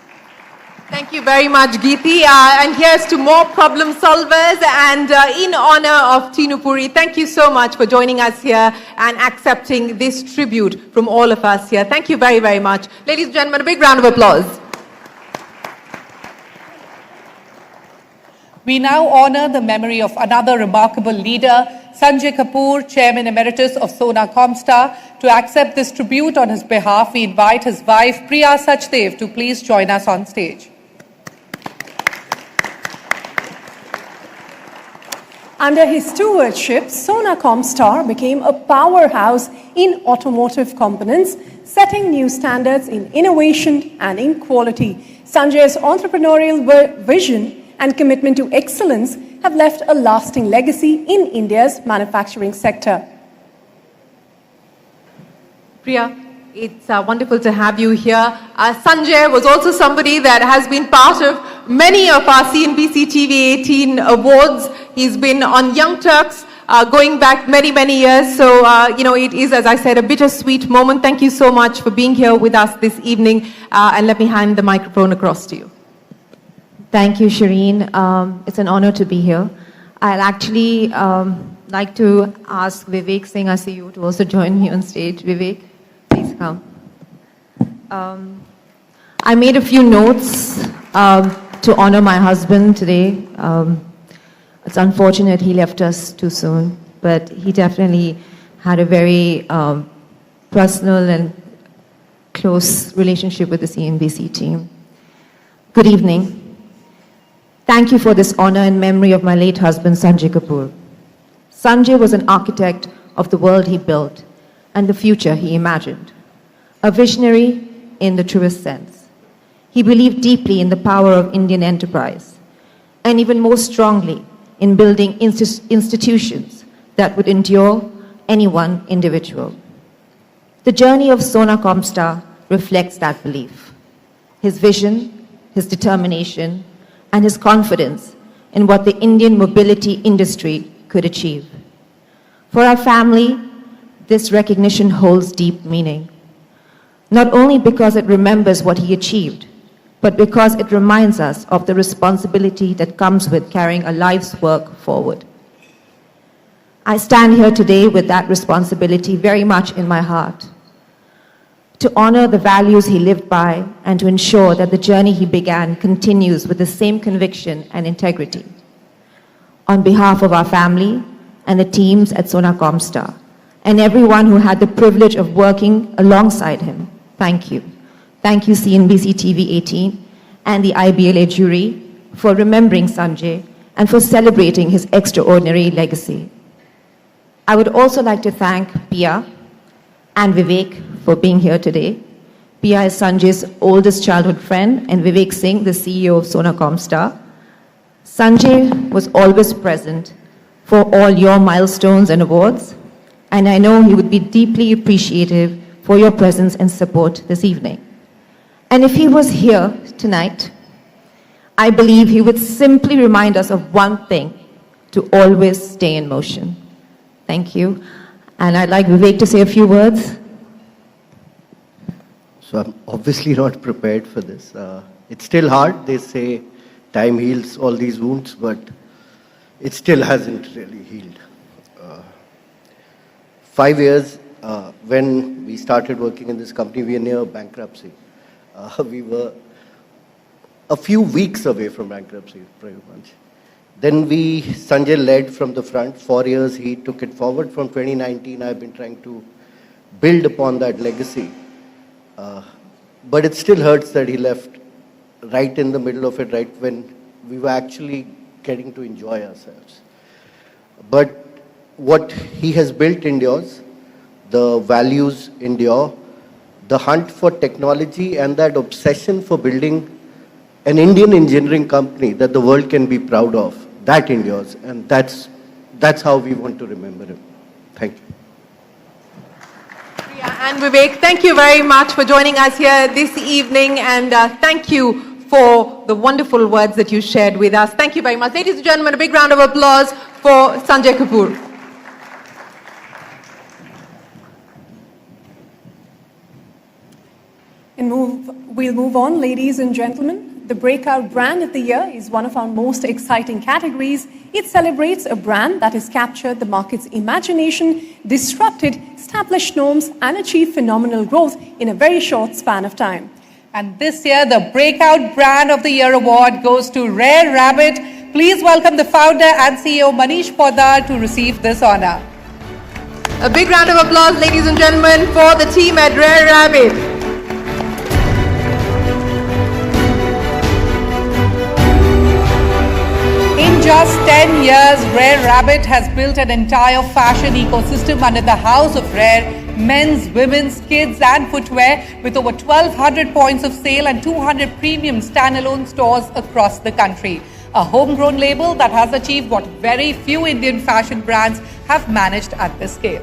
Thank you very much, Geeti. And here's to more problem solvers. And in honor of Tinu Puri, thank you so much for joining us here and accepting this tribute from all of us here. Thank you very, very much. Ladies and gentlemen, a big round of applause. We now honor the memory of another remarkable leader, Sanjay Kapoor, Chairman Emeritus of Sona Comstar. To accept this tribute on his behalf, we invite his wife, Priya Sachdev, to please join us on stage. Under his stewardship, Sona Comstar became a powerhouse in automotive components, setting new standards in innovation and in quality. Sanjay's entrepreneurial vision and commitment to excellence have left a lasting legacy in India's manufacturing sector. Priya, it's wonderful to have you here. Sanjay was also somebody that has been part of many of our CNBC TV 18 awards. He's been on Young Turks going back many, many years. So, it is, as I said, a bittersweet moment. Thank you so much for being here with us this evening. And let me hand the microphone across to you. Thank you, Shireen. It's an honor to be here. I'll actually like to ask Vivek Singh, our CEO, to also join me on stage. Vivek, please come. I made a few notes to honor my husband today. It's unfortunate he left us too soon, but he definitely had a very personal and close relationship with the CNBC team. Good evening. Thank you for this honor in memory of my late husband, Sanjay Kapoor. Sanjay was an architect of the world he built and the future he imagined. A visionary in the truest sense. He believed deeply in the power of Indian enterprise, and even more strongly in building institutions that would endure any one individual. The journey of Sona Comstar reflects that belief. His vision, his determination, and his confidence in what the Indian mobility industry could achieve. For our family, this recognition holds deep meaning, not only because it remembers what he achieved, but because it reminds us of the responsibility that comes with carrying a life's work forward. I stand here today with that responsibility very much in my heart, to honor the values he lived by and to ensure that the journey he began continues with the same conviction and integrity. On behalf of our family and the teams at Sona Comstar and everyone who had the privilege of working alongside him, thank you. Thank you, CNBC TV 18 and the IBLA jury for remembering Sanjay and for celebrating his extraordinary legacy. I would also like to thank Pia and Vivek for being here today. Pia is Sanjay's oldest childhood friend and Vivek Singh, the CEO of Sona Comstar. Sanjay was always present for all your milestones and awards, and I know he would be deeply appreciative for your presence and support this evening. And if he was here tonight, I believe he would simply remind us of one thing: to always stay in motion. Thank you. And I'd like Vivek to say a few words. So I'm obviously not prepared for this. It's still hard. They say time heals all these wounds, but it still hasn't really healed. 5 years, when we started working in this company, we were near bankruptcy. We were a few weeks away from bankruptcy, pretty much. Then Sanjay led from the front. 4 years, he took it forward. From 2019, I've been trying to build upon that legacy. But it still hurts that he left right in the middle of it, right when we were actually getting to enjoy ourselves. But what he has built endures, the values endure, the hunt for technology and that obsession for building an Indian engineering company that the world can be proud of, that endures. And that's how we want to remember him. Thank you. And Vivek, thank you very much for joining us here this evening, and thank you for the wonderful words that you shared with us. Thank you very much. Ladies and gentlemen, a big round of applause for Sanjay Kapoor. And we'll move on, ladies and gentlemen. The Breakout Brand of the Year is one of our most exciting categories. It celebrates a brand that has captured the market's imagination, disrupted established norms, and achieved phenomenal growth in a very short span of time. And this year, the Breakout Brand of the Year award goes to Rare Rabbit. Please welcome the founder and CEO Manish Poddar to receive this honor. A big round of applause, ladies and gentlemen, for the team at Rare Rabbit. In just 10 years, Rare Rabbit has built an entire fashion ecosystem under the House of Rare, men's, women's, kids and footwear, with over 1,200 points of sale and 200 premium standalone stores across the country. A homegrown label that has achieved what very few Indian fashion brands have managed at this scale.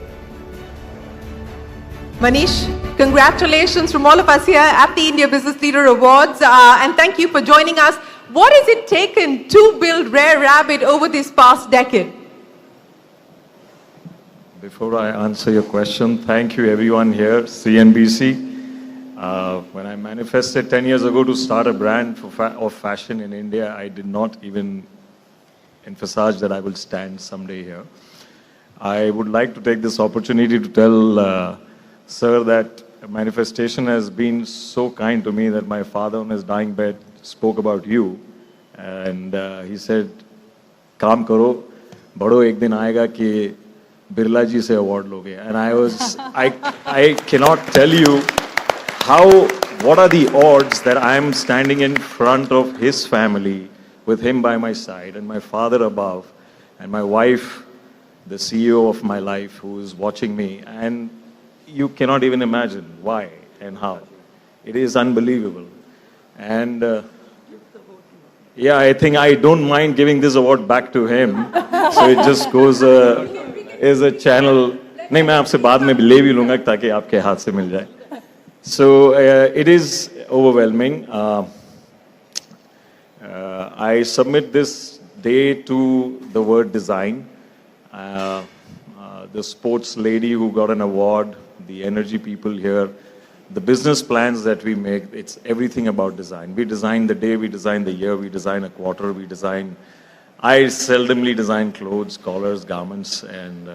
Manish, congratulations from all of us here at the India Business Leader Awards, and thank you for joining us. What has it taken to build Rare Rabbit over this past decade? Before I answer your question, thank you everyone here, CNBC. When I manifested 10 years ago to start a brand of fashion in India, I did not even emphasize that I will stand someday here. I would like to take this opportunity to tell Sir that manifestation has been so kind to me that my father on his dying bed spoke about you, and he said, "Kaam karo, bado ek din aayega ki Birla ji se award loge." And I cannot tell you what are the odds that I am standing in front of his family with him by my side and my father above and my wife, the CEO of my life, who is watching me, and you cannot even imagine why and how. It is unbelievable. And yeah, I think I don't mind giving this award back to him. So it just goes as a channel. नहीं मैं आपसे बाद में ले भी लूँगा ताकि आपके हाथ से मिल जाए. So it is overwhelming. I submit this day to the word design. The sports lady who got an award, the energy people here, the business plans that we make, it's everything about design. We design the day, we design the year, we design a quarter, I seldomly design clothes, collars, garments, and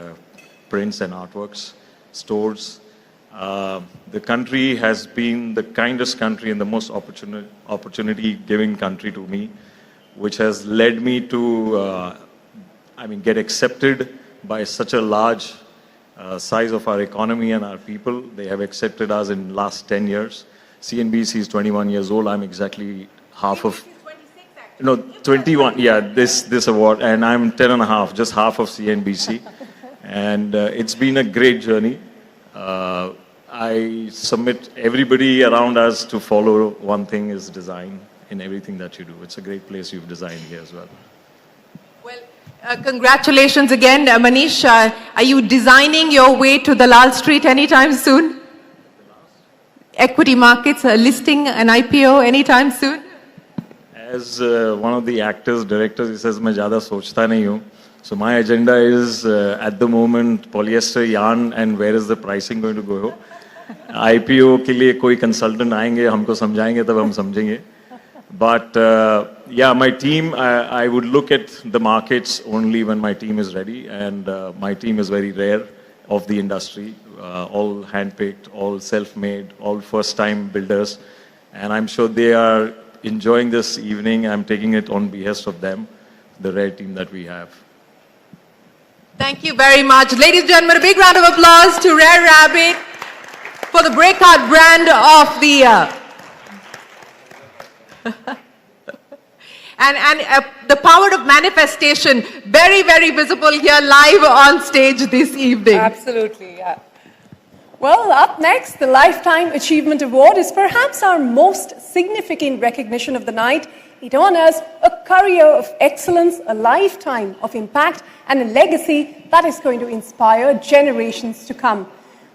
prints and artworks, stores. The country has been the kindest country and the most opportunity-giving country to me, which has led me to, get accepted by such a large size of our economy and our people. They have accepted us in last 10 years. CNBC is 21 years old. I'm exactly half of... No, 21. Yeah, this award. And I'm 10 and a half, just half of CNBC. And it's been a great journey. I submit everybody around us to follow one thing is design in everything that you do. It's a great place you've designed here as well. Congratulations again, Manish. Are you designing your way to the Lal Street anytime soon? Equity markets, listing an IPO anytime soon? As one of the actors, directors, he says, "मैं ज़्यादा सोचता नहीं हूँ." So my agenda is at the moment polyester yarn and where is the pricing going to go? IPO के लिए कोई consultant आएंगे, हमको समझाएंगे तब हम समझेंगे. But yeah, my team, I would look at the markets only when my team is ready, and my team is very rare of the industry, all handpicked, all self-made, all first-time builders, and I'm sure they are enjoying this evening. I'm taking it on behest of them, the rare team that we have. Thank you very much. Ladies and gentlemen, a big round of applause to Rare Rabbit for the Breakout Brand of the Year. And the power of manifestation very, very visible here live on stage this evening. Absolutely, yeah. Well, up next, the Lifetime Achievement Award is perhaps our most significant recognition of the night. It honors a career of excellence, a lifetime of impact, and a legacy that is going to inspire generations to come.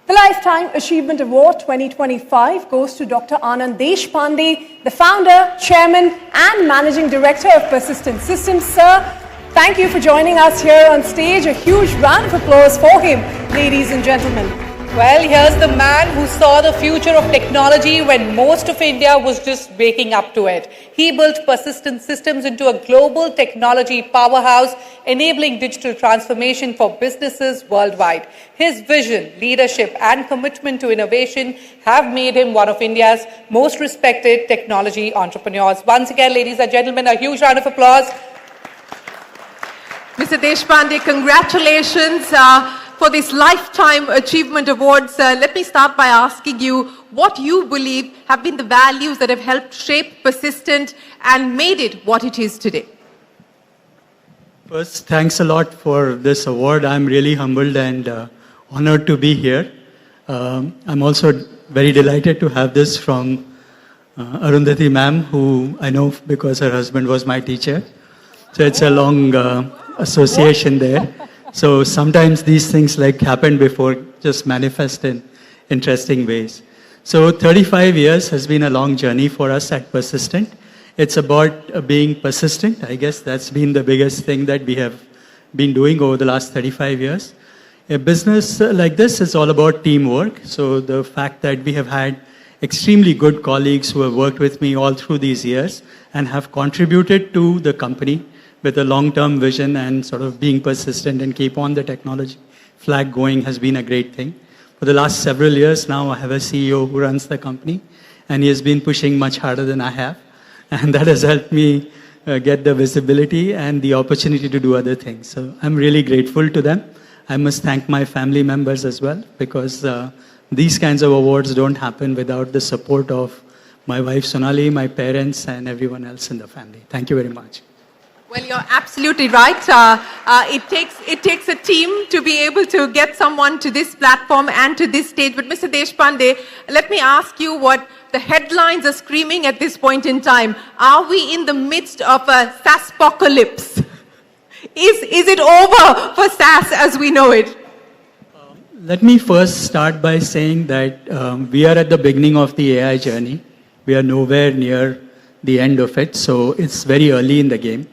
The Lifetime Achievement Award 2025 goes to Dr. Anand Deshpande, the founder, chairman, and managing director of Persistent Systems. Sir, thank you for joining us here on stage. A huge round of applause for him, ladies and gentlemen. Well, here's the man who saw the future of technology when most of India was just waking up to it. He built Persistent Systems into a global technology powerhouse, enabling digital transformation for businesses worldwide. His vision, leadership, and commitment to innovation have made him one of India's most respected technology entrepreneurs. Once again, ladies and gentlemen, a huge round of applause. Mr. Deshpande, congratulations for this Lifetime Achievement Awards. Let me start by asking you what you believe have been the values that have helped shape Persistent and made it what it is today. First, thanks a lot for this award. I'm really humbled and honored to be here. I'm also very delighted to have this from Arundhati ma'am, who I know because her husband was my teacher. So it's a long association there. So sometimes these things like happen before just manifest in interesting ways. So 35 years has been a long journey for us at Persistent. It's about being persistent. I guess that's been the biggest thing that we have been doing over the last 35 years. A business like this is all about teamwork. So the fact that we have had extremely good colleagues who have worked with me all through these years and have contributed to the company with a long-term vision and sort of being persistent and keep on the technology flag going has been a great thing. For the last several years now, I have a CEO who runs the company, and he has been pushing much harder than I have. And that has helped me get the visibility and the opportunity to do other things. So I'm really grateful to them. I must thank my family members as well, because these kinds of awards don't happen without the support of my wife Sonali, my parents, and everyone else in the family. Thank you very much. Well, you're absolutely right. It takes a team to be able to get someone to this platform and to this stage. But Mr. Deshpande, let me ask you what the headlines are screaming at this point in time. Are we in the midst of a SaaSpocalypse? Is it over for SaaS as we know it? Let me first start by saying that we are at the beginning of the AI journey. We are nowhere near the end of it, so it's very early in the game.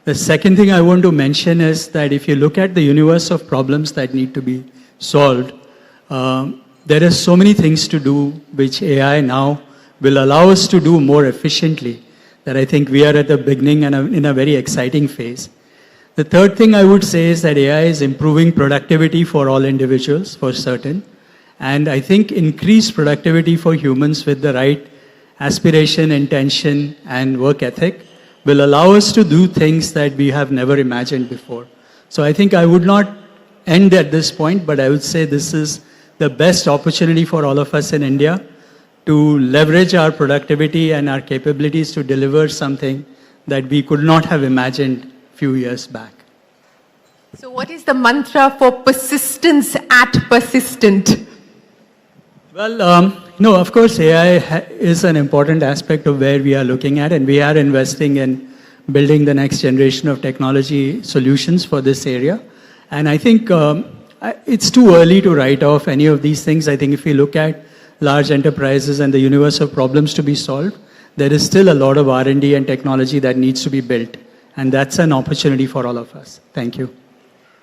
The second thing I want to mention is that if you look at the universe of problems that need to be solved, there are so many things to do which AI now will allow us to do more efficiently, that I think we are at the beginning and in a very exciting phase. The third thing I would say is that AI is improving productivity for all individuals, for certain. And I think increased productivity for humans with the right aspiration, intention, and work ethic will allow us to do things that we have never imagined before. So I think I would not end at this point, but I would say this is the best opportunity for all of us in India to leverage our productivity and our capabilities to deliver something that we could not have imagined a few years back. So what is the mantra for persistence at Persistent? Well, no, of course, AI is an important aspect of where we are looking at, and we are investing in building the next generation of technology solutions for this area. And I think it's too early to write off any of these things. I think if we look at large enterprises and the universe of problems to be solved, there is still a lot of R&D and technology that needs to be built. And that's an opportunity for all of us. Thank you.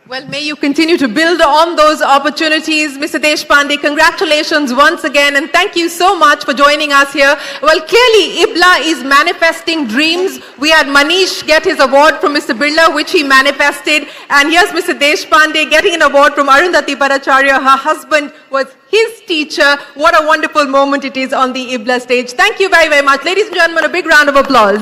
Well, may you continue to build on those opportunities. Mr. Deshpande, congratulations once again, and thank you so much for joining us here. Well, clearly, IBLA is manifesting dreams. We had Manish get his award from Mr. Birla, which he manifested. And here's Mr. Deshpande getting an award from Arundhati Bhattacharya. Her husband was his teacher. What a wonderful moment it is on the IBLA stage. Thank you very, very much. Ladies and gentlemen, a big round of applause.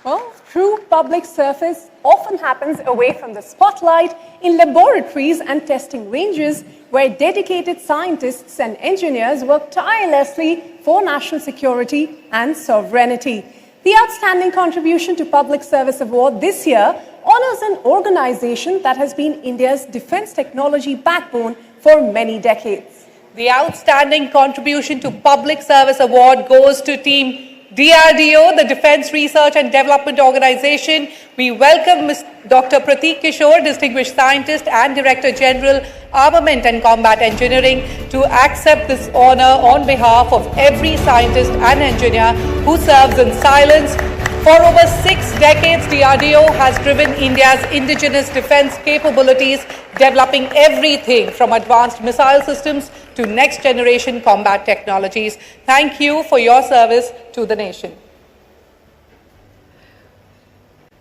Well, true public service often happens away from the spotlight in laboratories and testing ranges where dedicated scientists and engineers work tirelessly for national security and sovereignty. The Outstanding Contribution to Public Service Award this year honors an organization that has been India's defense technology backbone for many decades. The Outstanding Contribution to Public Service Award goes to Team DRDO, the Defense Research and Development Organization. We welcome Dr. Prateek Kishore, Distinguished Scientist and Director General, Armament and Combat Engineering, to accept this honor on behalf of every scientist and engineer who serves in silence. For over 6 decades, DRDO has driven India's indigenous defense capabilities, developing everything from advanced missile systems to next-generation combat technologies. Thank you for your service to the nation.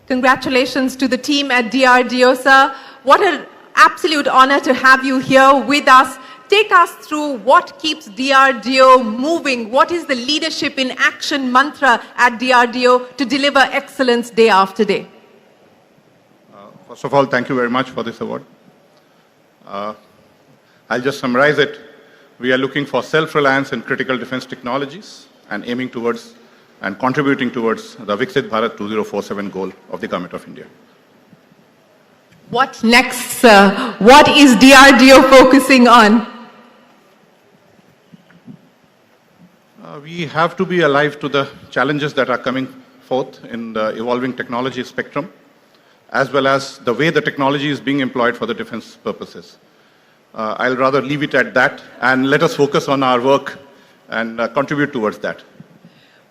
Congratulations to the team at DRDO, sir. What an absolute honor to have you here with us. Take us through what keeps DRDO moving. What is the leadership in action mantra at DRDO to deliver excellence day after day? First of all, thank you very much for this award. I'll just summarize it. We are looking for self-reliance in critical defense technologies and aiming towards and contributing towards the Viksit Bharat 2047 goal of the Government of India. What next, sir? What is DRDO focusing on? We have to be alive to the challenges that are coming forth in the evolving technology spectrum, as well as the way the technology is being employed for the defense purposes. I'll rather leave it at that and let us focus on our work and contribute towards that.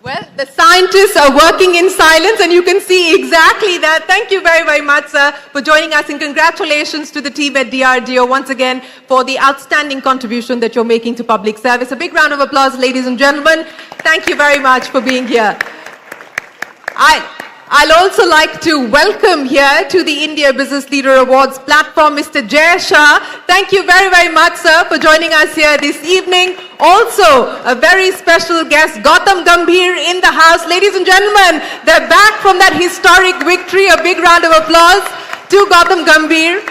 Well, the scientists are working in silence and you can see exactly that. Thank you very, very much, sir, for joining us, and congratulations to the team at DRDO once again for the outstanding contribution that you're making to public service. A big round of applause, ladies and gentlemen. Thank you very much for being here. I'll also like to welcome here to the India Business Leader Awards platform, Mr. Jay Shah. Thank you very, very much, sir, for joining us here this evening. Also, a very special guest, Gautam Gambhir in the house. Ladies and gentlemen, they're back from that historic victory. A big round of applause to Gautam Gambhir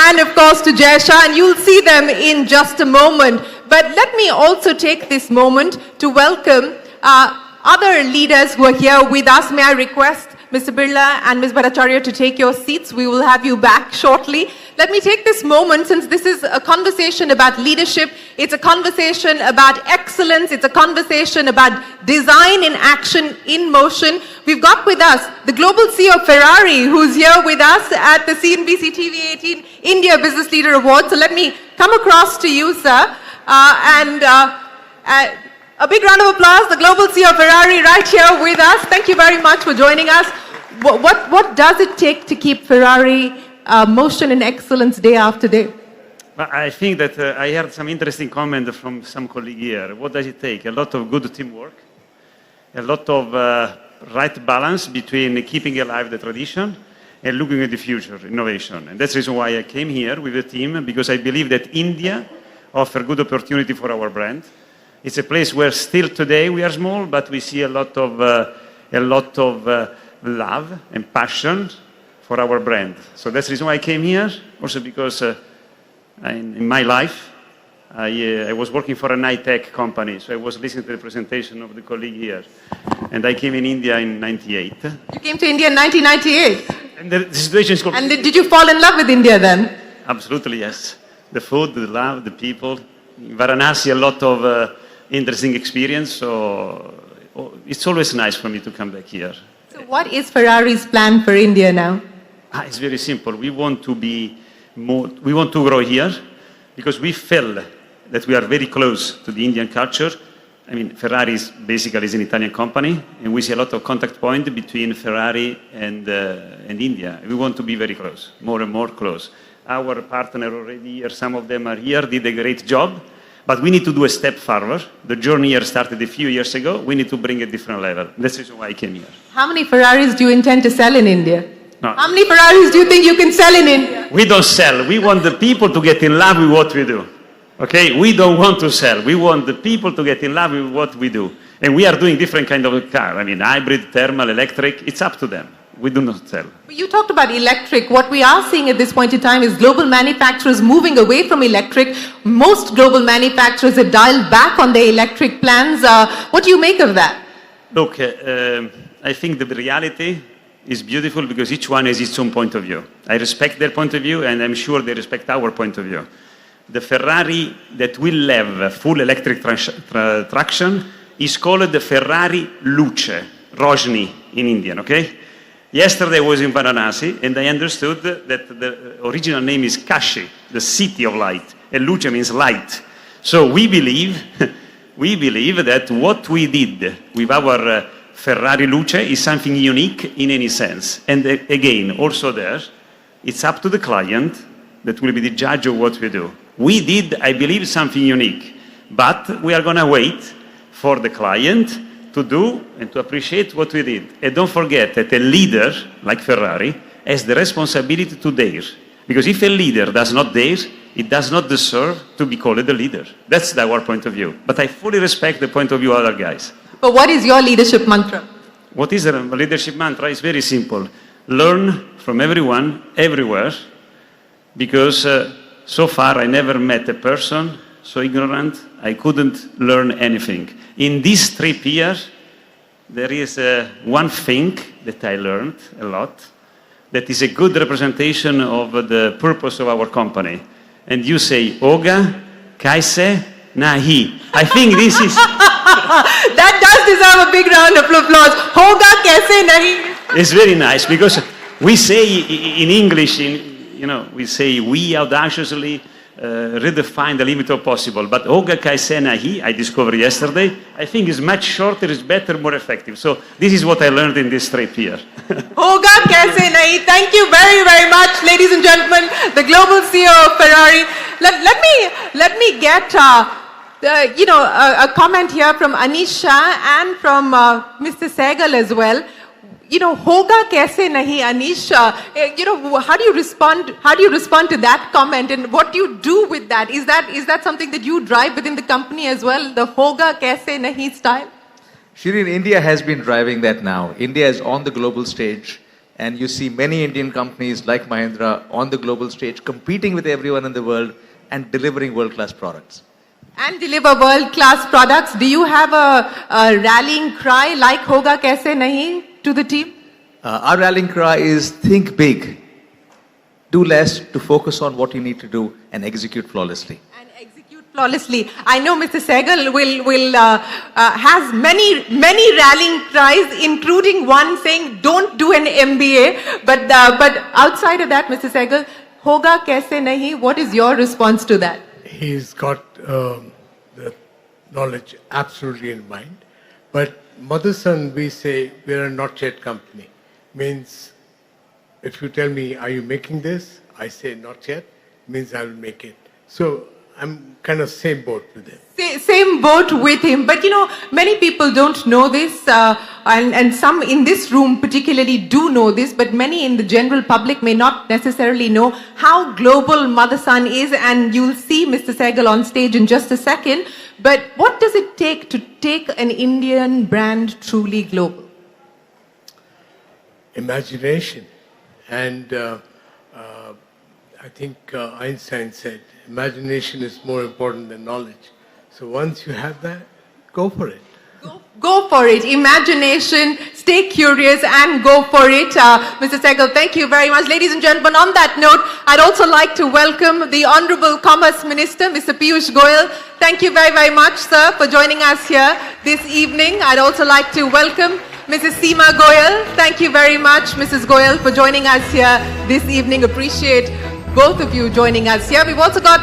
and, of course, to Jay Shah. And you'll see them in just a moment. But let me also take this moment to welcome other leaders who are here with us. May I request Mr. Birla and Ms. Bhattacharya to take your seats. We will have you back shortly. Let me take this moment, since this is a conversation about leadership, it's a conversation about excellence, it's a conversation about design in action, in motion. We've got with us the Global CEO of Ferrari, who's here with us at the CNBC TV 18 India Business Leader Award. So let me come across to you, sir, a big round of applause, the Global CEO of Ferrari right here with us. Thank you very much for joining us. What does it take to keep Ferrari motion and excellence day after day? I think that I heard some interesting comment from some colleague here. What does it take? A lot of good teamwork, a lot of right balance between keeping alive the tradition and looking at the future, innovation. And that's the reason why I came here with the team, because I believe that India offers good opportunity for our brand. It's a place where still today we are small, but we see a lot of love and passion for our brand. So that's the reason why I came here. Also because in my life, I was working for an high-tech company, so I was listening to the presentation of the colleague here. And I came in India in 98. You came to India in 1998? And the situation is And did you fall in love with India then? Absolutely, yes. The food, the love, the people. In Varanasi, a lot of interesting experience, so it's always nice for me to come back here. So what is Ferrari's plan for India now? It's very simple. We want to grow here because we feel that we are very close to the Indian culture. I mean, Ferrari is basically an Italian company, and we see a lot of contact points between Ferrari and India. We want to be very close, more and more close. Our partner already here, some of them are here, did a great job. But we need to do a step further. The journey here started a few years ago. We need to bring a different level. That's the reason why I came here. How many Ferraris do you intend to sell in India? No. How many Ferraris do you think you can sell in India? We don't sell. We want the people to get in love with what we do. Okay? We don't want to sell. We want the people to get in love with what we do. And we are doing different kind of car. I mean, hybrid, thermal, electric. It's up to them. We do not sell. But you talked about electric. What we are seeing at this point in time is global manufacturers moving away from electric. Most global manufacturers have dialed back on their electric plans. What do you make of that? Look, I think the reality is beautiful because each one has its own point of view. I respect their point of view, and I'm sure they respect our point of view. The Ferrari that will have full electric traction is called the Ferrari Luce, Rojni in Indian, okay? Yesterday I was in Varanasi, and I understood that the original name is Kashi, the city of light, and Luce means light. So we believe that what we did with our Ferrari Luce is something unique in any sense. And again, also there, it's up to the client that will be the judge of what we do. We did, I believe, something unique, but we are going to wait for the client to do and to appreciate what we did. And don't forget that a leader like Ferrari has the responsibility to dare. Because if a leader does not dare, it does not deserve to be called a leader. That's our point of view. But I fully respect the point of view of other guys. But what is your leadership mantra? What is a leadership mantra? It's very simple. Learn from everyone, everywhere, because so far I never met a person so ignorant I couldn't learn anything. In these 3 years, there is one thing that I learned a lot that is a good representation of the purpose of our company. And you say, Hoga kaise nahi. I think this is... That does deserve a big round of applause. Hoga kaise nahi. It's very nice because we say in English, we say we audaciously redefine the limit of possible. But Hoga kaise nahi, I discovered yesterday, I think is much shorter, is better, more effective. So this is what I learned in this trip here. Hoga kaise nahi. Thank you very, very much, ladies and gentlemen, the global CEO of Ferrari. Let me get a comment here from Anisha and from Mr. Sehgal as well. Hoga kaise nahi, Anish? How do you respond to that comment, and what do you do with that? Is that something that you drive within the company as well, the hoga kaise nahi style? Shireen, India has been driving that now. India is on the global stage, and you see many Indian companies like Mahindra on the global stage competing with everyone in the world and delivering world-class products. And deliver world-class products. Do you have a rallying cry like hoga kaise nahi to the team? Our rallying cry is think big, do less to focus on what you need to do and execute flawlessly. Flawlessly. I know Mr. Sehgal has many rallying cries, including one saying, "Don't do an MBA." But outside of that, Mr. Sehgal, hoga kaise nahi? What is your response to that? He's got the knowledge absolutely in mind. But Motherson, we say we are a not yet company. Means if you tell me, are you making this? I say not yet. Means I will make it. So I'm kind of same boat with him. Same boat with him. But many people don't know this, and some in this room particularly do know this, but many in the general public may not necessarily know how global Motherson is, and you'll see Mr. Sehgal on stage in just a second. But what does it take to take an Indian brand truly global? Imagination. And I think Einstein said, imagination is more important than knowledge. So once you have that, go for it. Go for it. Imagination, stay curious and go for it. Mr. Sehgal, thank you very much. Ladies and gentlemen, on that note, I'd also like to welcome the Honorable Commerce Minister, Mr. Piyush Goyal. Thank you very, very much, sir, for joining us here this evening. I'd also like to welcome Mrs. Seema Goyal. Thank you very much, Mrs. Goyal, for joining us here this evening. Appreciate both of you joining us here. We've also got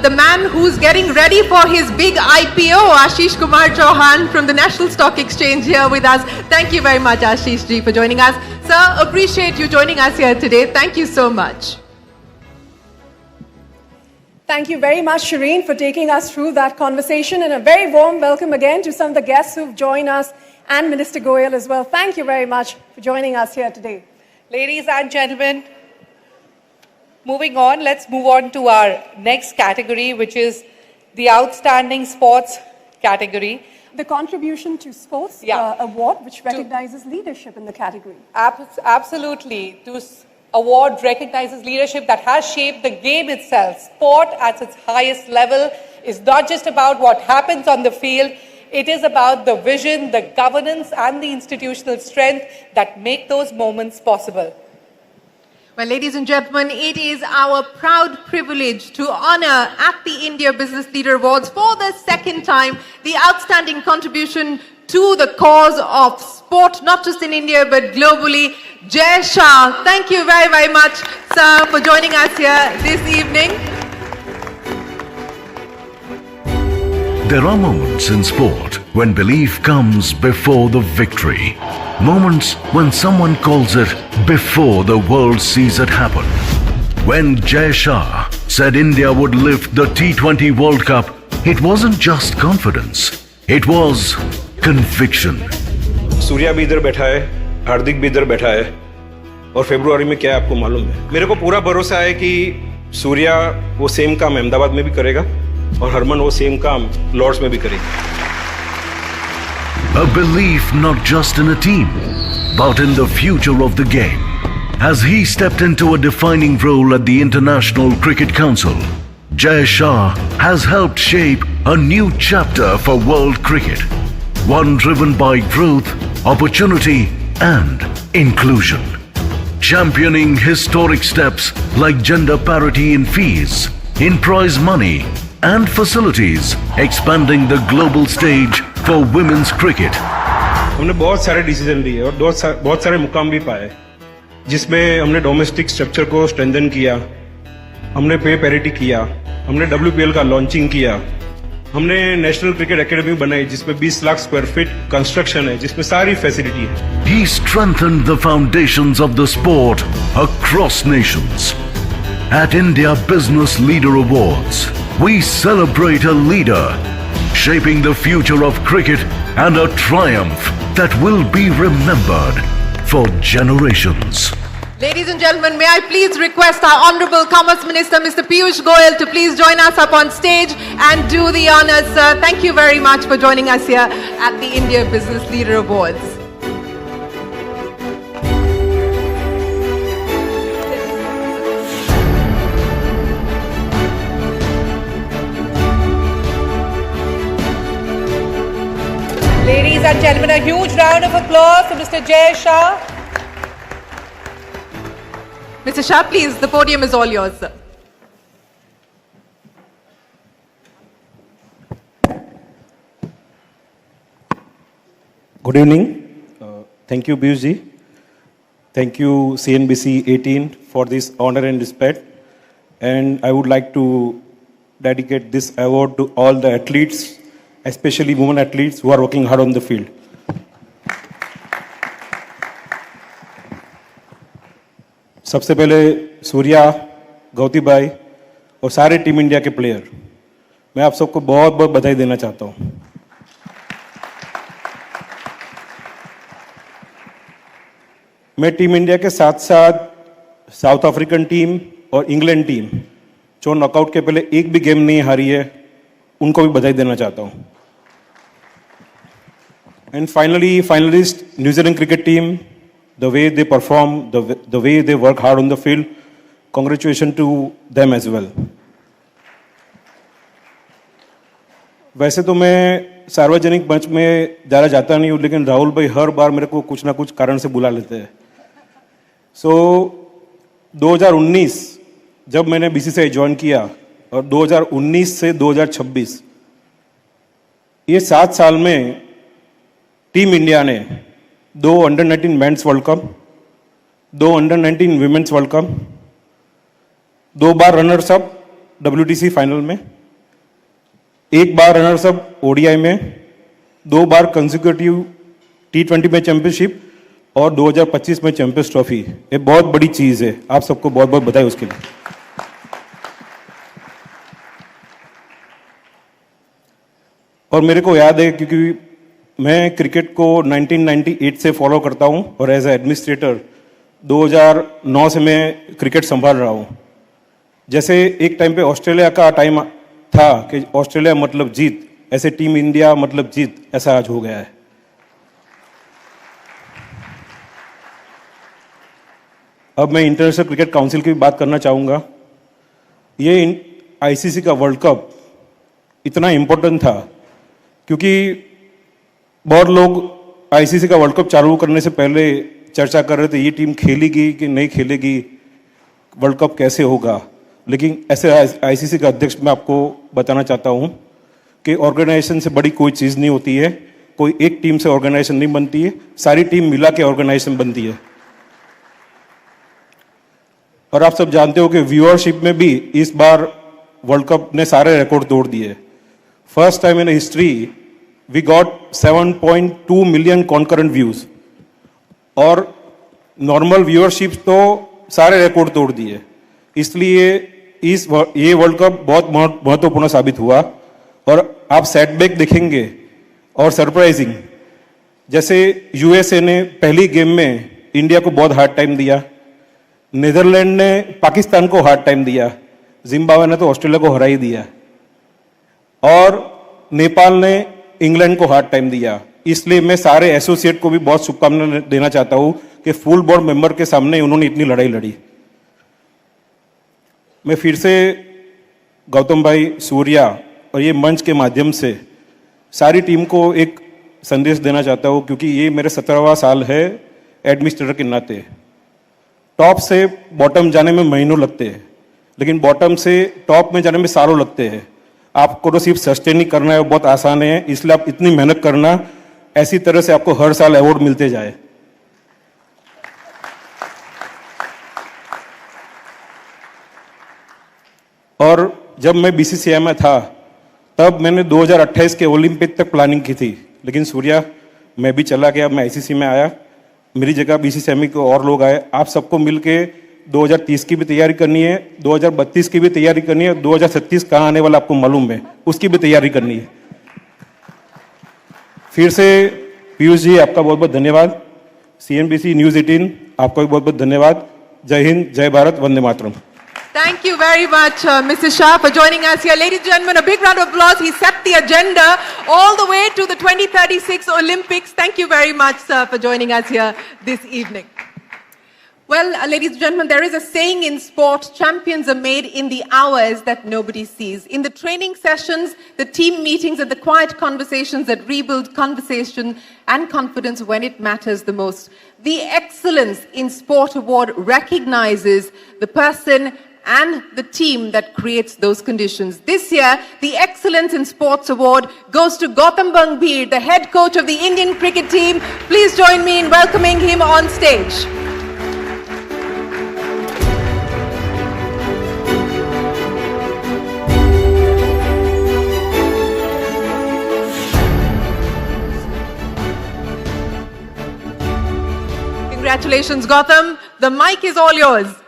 the man who's getting ready for his big IPO, Ashish Kumar Chauhan from the National Stock Exchange here with us. Thank you very much, Ashish ji, for joining us. Sir, appreciate you joining us here today. Thank you so much. Thank you very much, Shireen, for taking us through that conversation, and a very warm welcome again to some of the guests who've joined us, and Minister Goyal as well. Thank you very much for joining us here today. Ladies and gentlemen, moving on, let's move on to our next category, which is the Outstanding Sports category. The Contribution to Sports Award, which recognizes leadership in the category. Absolutely. This award recognizes leadership that has shaped the game itself. Sport at its highest level is not just about what happens on the field. It is about the vision, the governance, and the institutional strength that make those moments possible. Well, ladies and gentlemen, it is our proud privilege to honor at the India Business Leader Awards for the second time the outstanding contribution to the cause of sport, not just in India but globally, Jay Shah. Thank you very, very much, sir, for joining us here this evening. There are moments in sport when belief comes before the victory. Moments when someone calls it before the world sees it happen. When Jay Shah said India would lift the T20 World Cup, it wasn't just confidence, it was conviction. Surya भी इधर बैठा है, हार्दिक भी इधर बैठा है, और फरवरी में क्या है आपको मालूम है? मेरे को पूरा भरोसा है कि सूर्या वो सेम काम अहमदाबाद में भी करेगा और हरमन वो सेम काम लॉर्ड्स में भी करेगी. A belief not just in a team, but in the future of the game. As he stepped into a defining role at the International Cricket Council, Jay Shah has helped shape a new chapter for world cricket. One driven by growth, opportunity, and inclusion. Championing historic steps like gender parity in fees, in prize money, and facilities, expanding the global stage for women's cricket. हमने बहुत सारे decision लिए और बहुत सारे मुकाम भी पाए, जिसमें हमने डोमेस्टिक स्ट्रक्चर को स्ट्रेंथन किया, हमने पे पैरिटी किया, हमने WPL का लॉन्चिंग किया, हमने नेशनल क्रिकेट एकेडमी बनाई जिसमें 20 लाख स्क्वायर फीट कंस्ट्रक्शन है, जिसमें सारी फैसिलिटी है. He strengthened the foundations of the sport across nations. At India Business Leader Awards, we celebrate a leader, shaping the future of cricket and a triumph that will be remembered for generations. Ladies and gentlemen, may I please request our Honorable Commerce Minister, Mr. Piyush Goyal, to please join us up on stage and do the honors, sir. Thank you very much for joining us here at the India Business Leader Awards. Ladies and gentlemen, a huge round of applause for Mr. Jay Shah. Mr. Shah, please, the podium is all yours, sir. Good evening. Thank you, Piyush ji. Thank you, CNBC 18, for this honor and respect. And I would like to dedicate this award to all the athletes, especially women athletes who are working hard on the field. सबसे पहले सूर्या, गौती भाई और सारे team India के player, मैं आप सबको बहुत बहुत बधाई देना चाहता हूं. मैं टीम इंडिया के साथ साथ साउथ अफ्रीकन टीम और इंग्लैंड टीम जो नॉकआउट के पहले एक भी गेम नहीं हारी है, उनको भी बधाई देना चाहता हूं. And finally, finalist New Zealand cricket team, the way they perform, the way they work hard on the field, congratulations to them as well. वैसे तो मैं सार्वजनिक मंच में ज़्यादा जाता नहीं हूँ, लेकिन राहुल भाई हर बार मेरे को कुछ ना कुछ कारण से बुला लेते हैं. सो 2019 जब मैंने BCCI ज्वाइन किया और 2019 से 2026 ये 7 साल में टीम इंडिया ने 2 under-19 mains world cup, 2 under-19 women's world cup, 2 बार रनर्स अप WTC फाइनल में, 1 बार रनर्स अप ODI में, 2 बार कंसेक्यूटिव T20 में चैंपियनशिप और 2025 में चैंपियंस ट्रॉफी. ये बहुत बड़ी चीज़ है. आप सबको बहुत बहुत बधाई उसके लिए. और मेरे को याद है क्योंकि मैं क्रिकेट को 1998 से फॉलो करता हूं और एज एडमिनिस्ट्रेटर 2009 से मैं क्रिकेट संभाल रहा हूं. जैसे एक टाइम पे ऑस्ट्रेलिया का टाइम था कि ऑस्ट्रेलिया मतलब जीत, ऐसे टीम इंडिया मतलब जीत, ऐसा आज हो गया है. अब मैं इंटरनेशनल क्रिकेट काउंसिल की बात करना चाहूँगा. ये ICC का वर्ल्ड कप इतना इम्पोर्टेंट था क्योंकि बहुत लोग आईसीसी का वर्ल्ड कप चालू करने से पहले चर्चा कर रहे थे ये टीम खेलेगी कि नहीं खेलेगी, वर्ल्ड कप कैसे होगा। लेकिन ऐसे आईसीसी का अध्यक्ष मैं आपको बताना चाहता हूं कि ऑर्गेनाइजेशन से बड़ी कोई चीज़ नहीं होती है, कोई एक टीम से ऑर्गेनाइजेशन नहीं बनती है, सारी टीम मिला के ऑर्गेनाइजेशन बनती है। और आप सब जानते हो कि व्यूअरशिप में भी इस बार वर्ल्ड कप ने सारे रिकॉर्ड तोड़ दिए। First time in history we got 7.2 million concurrent views और नॉर्मल व्यूअरशिप तो सारे रिकॉर्ड तोड़ दिए। इसलिए ये वर्ल्ड कप बहुत महत्वपूर्ण साबित हुआ। और आप सेटबैक देखेंगे और सरप्राइजिंग, जैसे यूएसए ने पहली गेम में इंडिया को बहुत हार्ड टाइम दिया, नीदरलैंड ने पाकिस्तान को हार्ड टाइम दिया, जिम्बाब्वे ने तो ऑस्ट्रेलिया को हरा ही दिया, और नेपाल ने इंग्लैंड को हार्ड टाइम दिया। इसलिए मैं सारे एसोसिएट को भी बहुत शुभकामनाएं देना चाहता हूं कि फुल बोर्ड मेंबर के सामने उन्होंने इतनी लड़ाई लड़ी। मैं फिर से गौतम भाई, सूर्या और ये मंच के माध्यम से सारी टीम को एक संदेश देना चाहता हूं, क्योंकि ये मेरे 17वां साल है एडमिनिस्ट्रेटर के नाते। टॉप से बॉटम जाने में महीनों लगते हैं, लेकिन बॉटम से टॉप में जाने में सालों लगते हैं। आपको तो सिर्फ सस्टेन ही करना है, बहुत आसान है, इसलिए आप इतनी मेहनत करना, ऐसी तरह से आपको हर साल अवार्ड मिलते जाए। और जब मैं बीसीसीआई में था तब मैंने 2028 के ओलंपिक तक प्लानिंग की थी, लेकिन सूर्या मैं भी चला गया, मैं आईसीसी में आया, मेरी जगह बीसीसीआई में और लोग आए। आप सबको मिलके 2030 की भी तैयारी करनी है, 2032 की भी तैयारी करनी है, 2036 कहाँ आने वाला आपको मालूम है, उसकी भी तैयारी करनी है। फिर से पीयूष जी आपका बहुत बहुत धन्यवाद। सीएनबीसी न्यूज़ 18 आपका भी बहुत बहुत धन्यवाद। जय हिंद, जय Bharat, Vande Mataram. Thank you very much, Mr. Shah, for joining us here. Ladies and gentlemen, a big round of applause. He set the agenda all the way to the 2036 Olympics. Thank you very much, sir, for joining us here this evening. Well, ladies and gentlemen, there is a saying in sport, champions are made in the hours that nobody sees. In the training sessions, the team meetings, and the quiet conversations that rebuild conversation and confidence when it matters the most. The Excellence in Sport Award recognizes the person and the team that creates those conditions. This year, the Excellence in Sports Award goes to Gautam Gambhir, the head coach of the Indian cricket team. Please join me in welcoming him on stage. Congratulations, Gautam. The mic is all yours.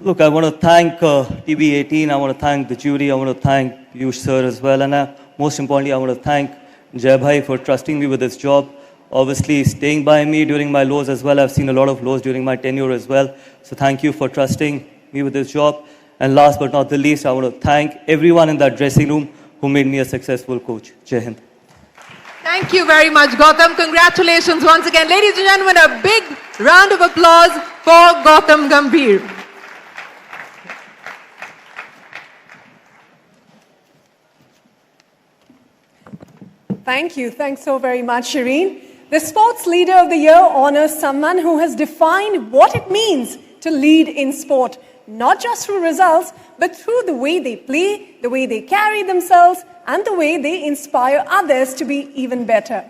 Look, I want to thank TV18, I want to thank the jury, I want to thank Piyush sir as well, and most importantly, I want to thank Jai Bhai for trusting me with this job, obviously staying by me during my lows as well. I've seen a lot of lows during my tenure as well, so thank you for trusting me with this job. And last but not the least, I want to thank everyone in that dressing room who made me a successful coach. Jai Hind. Thank you very much, Gautam. Congratulations once again. Ladies and gentlemen, a big round of applause for Gautam Gambhir. Thank you. Thanks so very much, Shireen. The Sports Leader of the Year honors someone who has defined what it means to lead in sport, not just through results, but through the way they play, the way they carry themselves, and the way they inspire others to be even better.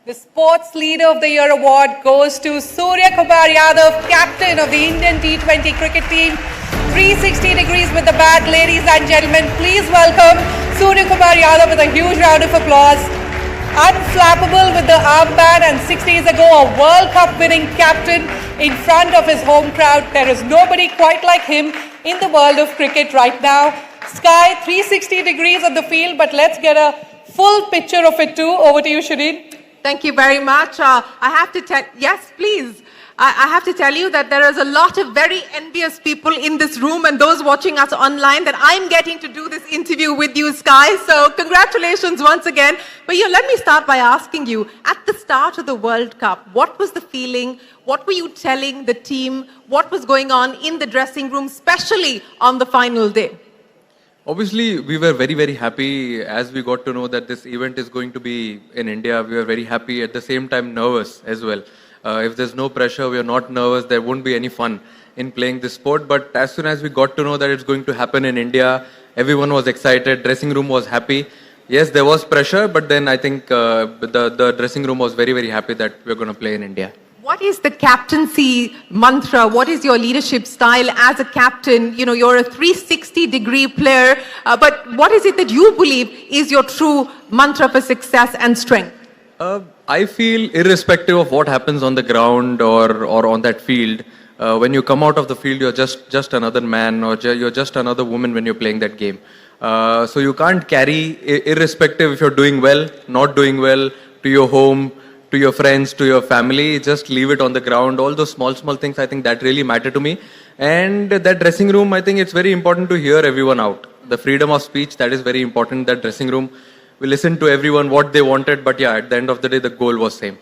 The Sports Leader of the Year award goes to Surya Kumar Yadav, captain of the Indian T20 cricket team. 360 degrees with the bat, ladies and gentlemen. Please welcome Surya Kumar Yadav with a huge round of applause. Unflappable with the armband, and 6 days ago a World Cup winning captain in front of his home crowd. There is nobody quite like him in the world of cricket right now. Sky 360 degrees of the field, but let's get a full picture of it too. Over to you, Shireen. Thank you very much. I have to tell, yes, please. I have to tell you that there is a lot of very envious people in this room and those watching us online that I'm getting to do this interview with you, Sky. So congratulations once again. But let me start by asking you, at the start of the World Cup, what was the feeling? What were you telling the team? What was going on in the dressing room, especially on the final day? Obviously, we were very, very happy as we got to know that this event is going to be in India. We were very happy, at the same time nervous as well. If there's no pressure, we are not nervous, there won't be any fun in playing this sport. But as soon as we got to know that it's going to happen in India, everyone was excited, dressing room was happy. Yes, there was pressure, but then I think the dressing room was very, very happy that we're going to play in India. What is the captaincy mantra? What is your leadership style as a captain? You know, you're a 360-degree player, but what is it that you believe is your true mantra for success and strength? I feel irrespective of what happens on the ground or on that field, when you come out of the field, you're just another man or you're just another woman when you're playing that game. So you can't carry, irrespective if you're doing well, not doing well, to your home, to your friends, to your family, just leave it on the ground. All those small things, I think that really matter to me. And that dressing room, I think it's very important to hear everyone out. The freedom of speech, that is very important. That dressing room, we listened to everyone, what they wanted, but yeah, at the end of the day, the goal was same.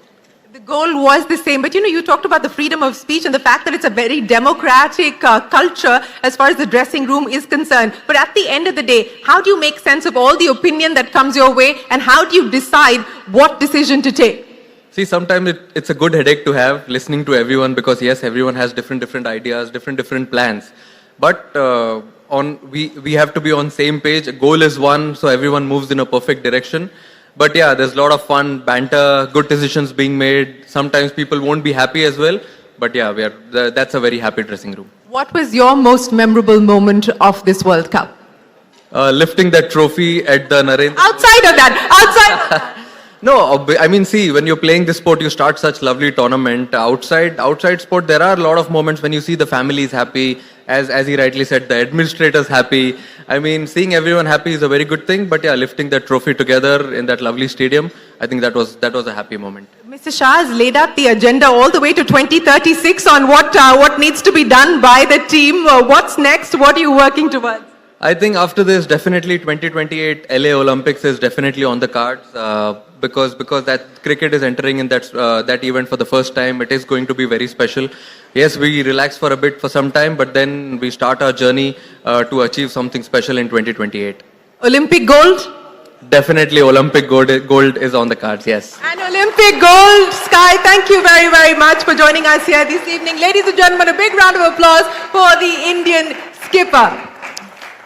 The goal was the same, but you know, you talked about the freedom of speech and the fact that it's a very democratic culture as far as the dressing room is concerned. But at the end of the day, how do you make sense of all the opinion that comes your way, and how do you decide what decision to take? See, sometimes it's a good headache to have, listening to everyone, because yes, everyone has different ideas, different plans. But we have to be on same page. A goal is one, so everyone moves in a perfect direction. But yeah, there's a lot of fun, banter, good decisions being made. Sometimes people won't be happy as well. But yeah, that's a very happy dressing room. What was your most memorable moment of this World Cup? Lifting that trophy at the Narendra... Outside of that, No, I mean, see, when you're playing this sport, you start such lovely tournament. Outside sport, there are a lot of moments when you see the families happy, as he rightly said, the administrators happy. I mean, seeing everyone happy is a very good thing. But yeah, lifting that trophy together in that lovely stadium, I think that was a happy moment. Mr. Shah has laid out the agenda all the way to 2036 on what needs to be done by the team. What's next? What are you working towards? I think after this, definitely 2028 LA Olympics is definitely on the cards, because that cricket is entering in that event for the first time. It is going to be very special. Yes, we relax for a bit for some time, but then we start our journey to achieve something special in 2028. Olympic gold? Definitely Olympic gold is on the cards, yes. And Olympic gold, Sky, thank you very, very much for joining us here this evening. Ladies and gentlemen, a big round of applause for the Indian skipper.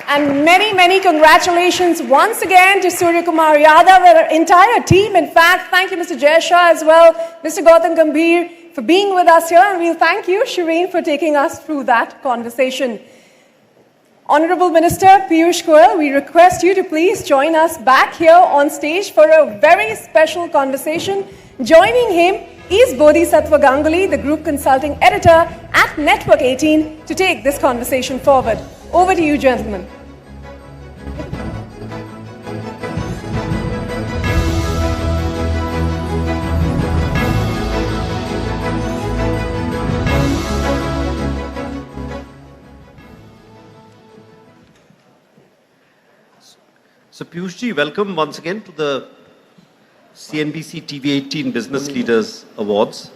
And many congratulations once again to Surya Kumar Yadav and our entire team. In fact, thank you, Mr. Jayasha, as well, Mr. Gautam Gambhir, for being with us here. And we'll thank you, Shireen, for taking us through that conversation. Honorable Minister Piyush Goyal, we request you to please join us back here on stage for a very special conversation. Joining him is Bodhisattva Ganguly, the Group Consulting Editor at Network 18, to take this conversation forward. Over to you, gentlemen. So Piyush ji, welcome once again to the CNBC TV 18 Business Leaders Awards.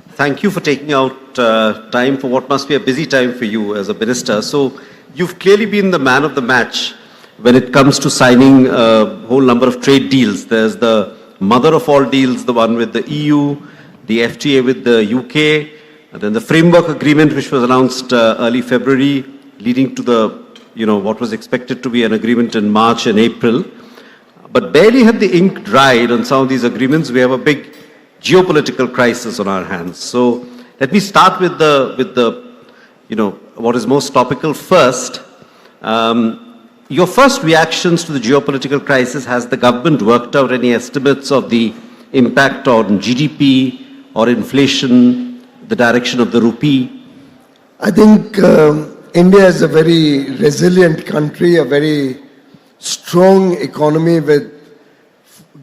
Thank you for taking out time for what must be a busy time for you as a minister. So you've clearly been the man of the match when it comes to signing a whole number of trade deals. There's the mother of all deals, the one with the EU, the FTA with the UK, and then the framework agreement which was announced early February, leading to the what was expected to be an agreement in March and April. But barely had the ink dried on some of these agreements, we have a big geopolitical crisis on our hands. So let me start with the what is most topical first. Your first reactions to the geopolitical crisis, has the government worked out any estimates of the impact on GDP or inflation, the direction of the rupee? I think India is a very resilient country, a very strong economy with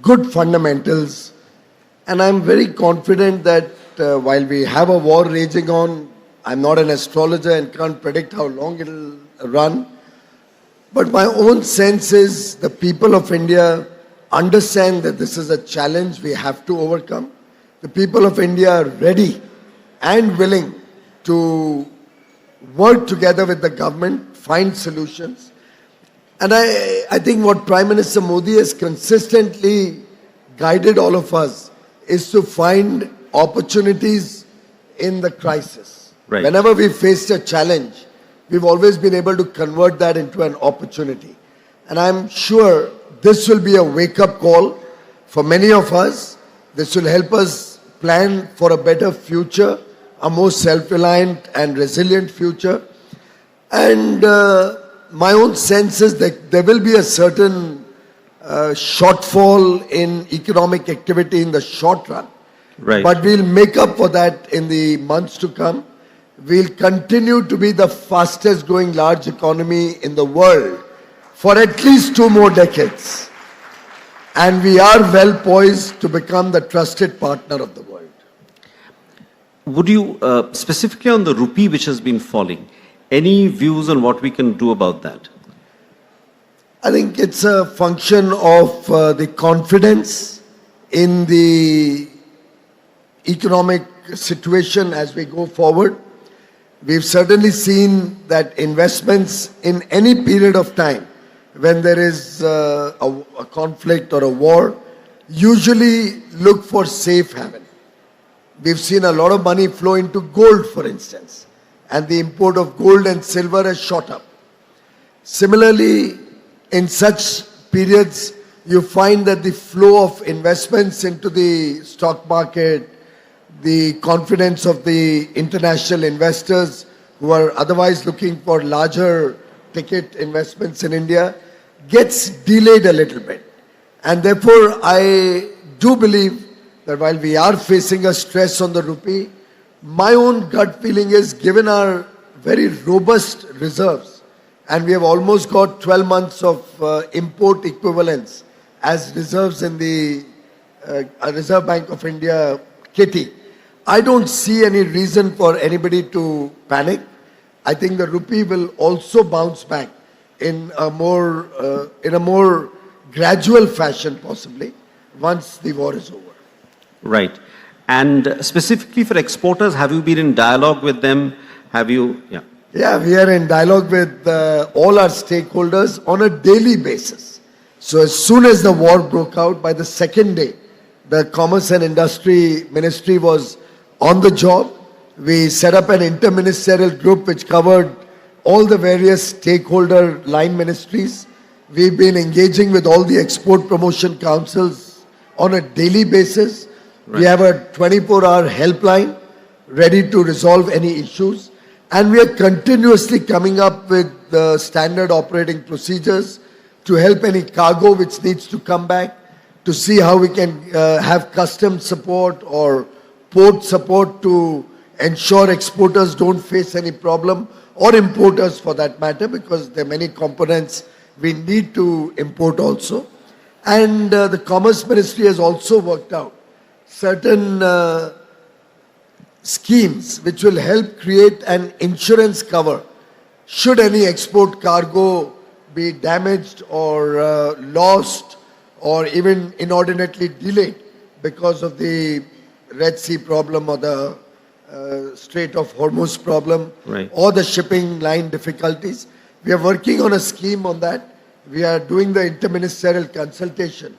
good fundamentals. And I'm very confident that while we have a war raging on, I'm not an astrologer and can't predict how long it'll run. But my own sense is the people of India understand that this is a challenge we have to overcome. The people of India are ready and willing to work together with the government, find solutions. And I think what Prime Minister Modi has consistently guided all of us is to find opportunities in the crisis. Right. Whenever we faced a challenge, we've always been able to convert that into an opportunity. And I'm sure this will be a wake-up call for many of us. This will help us plan for a better future, a more self-reliant and resilient future. And my own sense is that there will be a certain shortfall in economic activity in the short run. Right. But we'll make up for that in the months to come. We'll continue to be the fastest growing large economy in the world for at least 2 more decades. And we are well poised to become the trusted partner of the world. Would you, specifically on the rupee which has been falling, any views on what we can do about that? I think it's a function of the confidence in the economic situation as we go forward. We've certainly seen that investments in any period of time, when there is a conflict or a war, usually look for safe haven. We've seen a lot of money flow into gold, for instance, and the import of gold and silver has shot up. Similarly, in such periods, you find that the flow of investments into the stock market, the confidence of the international investors who are otherwise looking for larger ticket investments in India gets delayed a little bit. And therefore, I do believe that while we are facing a stress on the rupee, my own gut feeling is, given our very robust reserves, and we have almost got 12 months of import equivalents as reserves in the Reserve Bank of India kitty, I don't see any reason for anybody to panic. I think the rupee will also bounce back in a more gradual fashion, possibly, once the war is over. Right. And specifically for exporters, have you been in dialogue with them? Have you? Yeah. Yeah, we are in dialogue with all our stakeholders on a daily basis. So as soon as the war broke out, by the second day, the Commerce and Industry Ministry was on the job. We set up an interministerial group which covered all the various stakeholder line ministries. We've been engaging with all the export promotion councils on a daily basis. Right. We have a 24-hour helpline ready to resolve any issues. And we are continuously coming up with the standard operating procedures to help any cargo which needs to come back, to see how we can have customs support or port support to ensure exporters don't face any problem, or importers for that matter, because there are many components we need to import also. And the Commerce Ministry has also worked out certain schemes which will help create an insurance cover should any export cargo be damaged or lost or even inordinately delayed because of the Red Sea problem or the Strait of Hormuz problem, right, or the shipping line difficulties. We are working on a scheme on that. We are doing the interministerial consultation.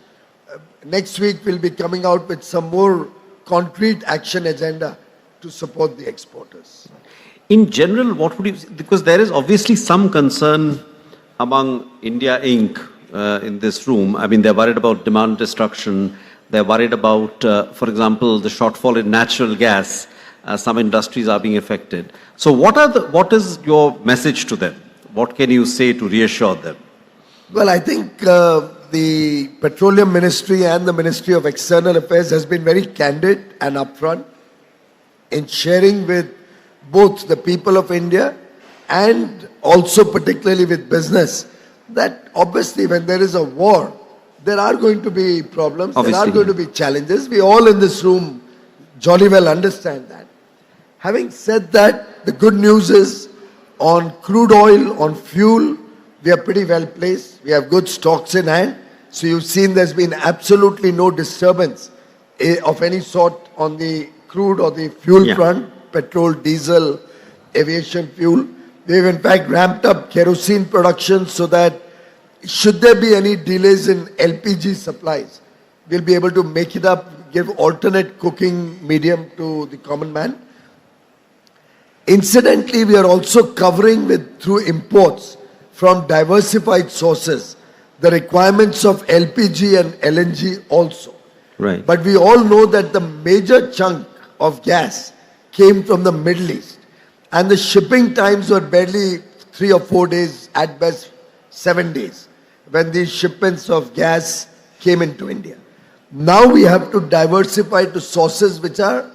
Next week we'll be coming out with some more concrete action agenda to support the exporters. In general, what would you, because there is obviously some concern among India Inc. In this room. I mean, they're worried about demand destruction. They're worried about, for example, the shortfall in natural gas. Some industries are being affected. So what is your message to them? What can you say to reassure them? Well, I think the Petroleum Ministry and the Ministry of External Affairs has been very candid and upfront in sharing with both the people of India and also particularly with business that obviously when there is a war, there are going to be problems, there are going to be challenges. We all in this room jolly well understand that. Having said that, the good news is on crude oil, on fuel, we are pretty well placed. We have good stocks in hand. So you've seen there's been absolutely no disturbance of any sort on the crude or the fuel front, petrol, diesel, aviation fuel. We've in fact ramped up kerosene production so that should there be any delays in LPG supplies, we'll be able to make it up, give alternate cooking medium to the common man. Incidentally, we are also covering through imports from diversified sources the requirements of LPG and LNG also. Right. But we all know that the major chunk of gas came from the Middle East, and the shipping times were barely 3 or 4 days, at best 7 days, when these shipments of gas came into India. Now we have to diversify to sources which are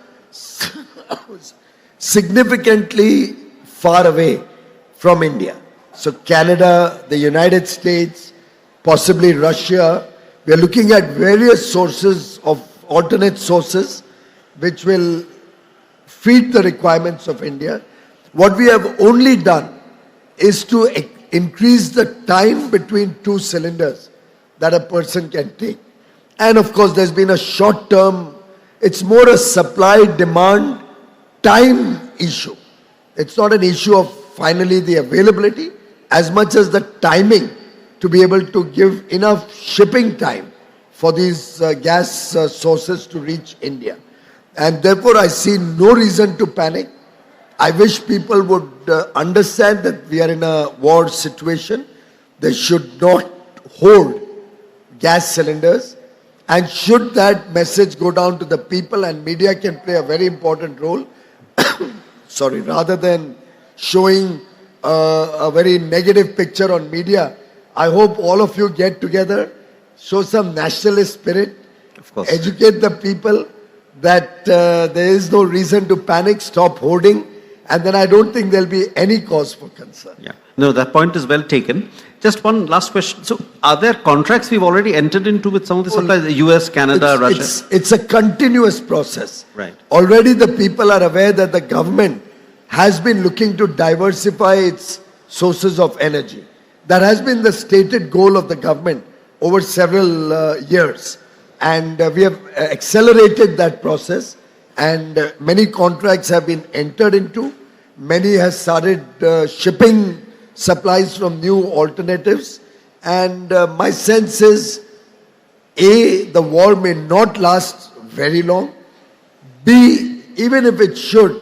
significantly far away from India. So Canada, the United States, possibly Russia. We are looking at various sources of alternate sources which will feed the requirements of India. What we have only done is to increase the time between 2 cylinders that a person can take. And of course, there's been a short term, it's more a supply demand time issue. It's not an issue of finally the availability as much as the timing to be able to give enough shipping time for these gas sources to reach India. And therefore, I see no reason to panic. I wish people would understand that we are in a war situation. They should not hold gas cylinders. And should that message go down to the people, and media can play a very important role, sorry, rather than showing a very negative picture on media, I hope all of you get together, show some nationalist spirit, of course, educate the people that there is no reason to panic, stop hoarding, and then I don't think there'll be any cause for concern. Yeah. No, that point is well taken. Just one last question. So, are there contracts we've already entered into with some of the suppliers, the US, Canada, Russia? It's a continuous process. Right. Already the people are aware that the government has been looking to diversify its sources of energy. That has been the stated goal of the government over several years. And we have accelerated that process, and many contracts have been entered into. Many has started shipping supplies from new alternatives. And my sense is, A, the war may not last very long. B, even if it should,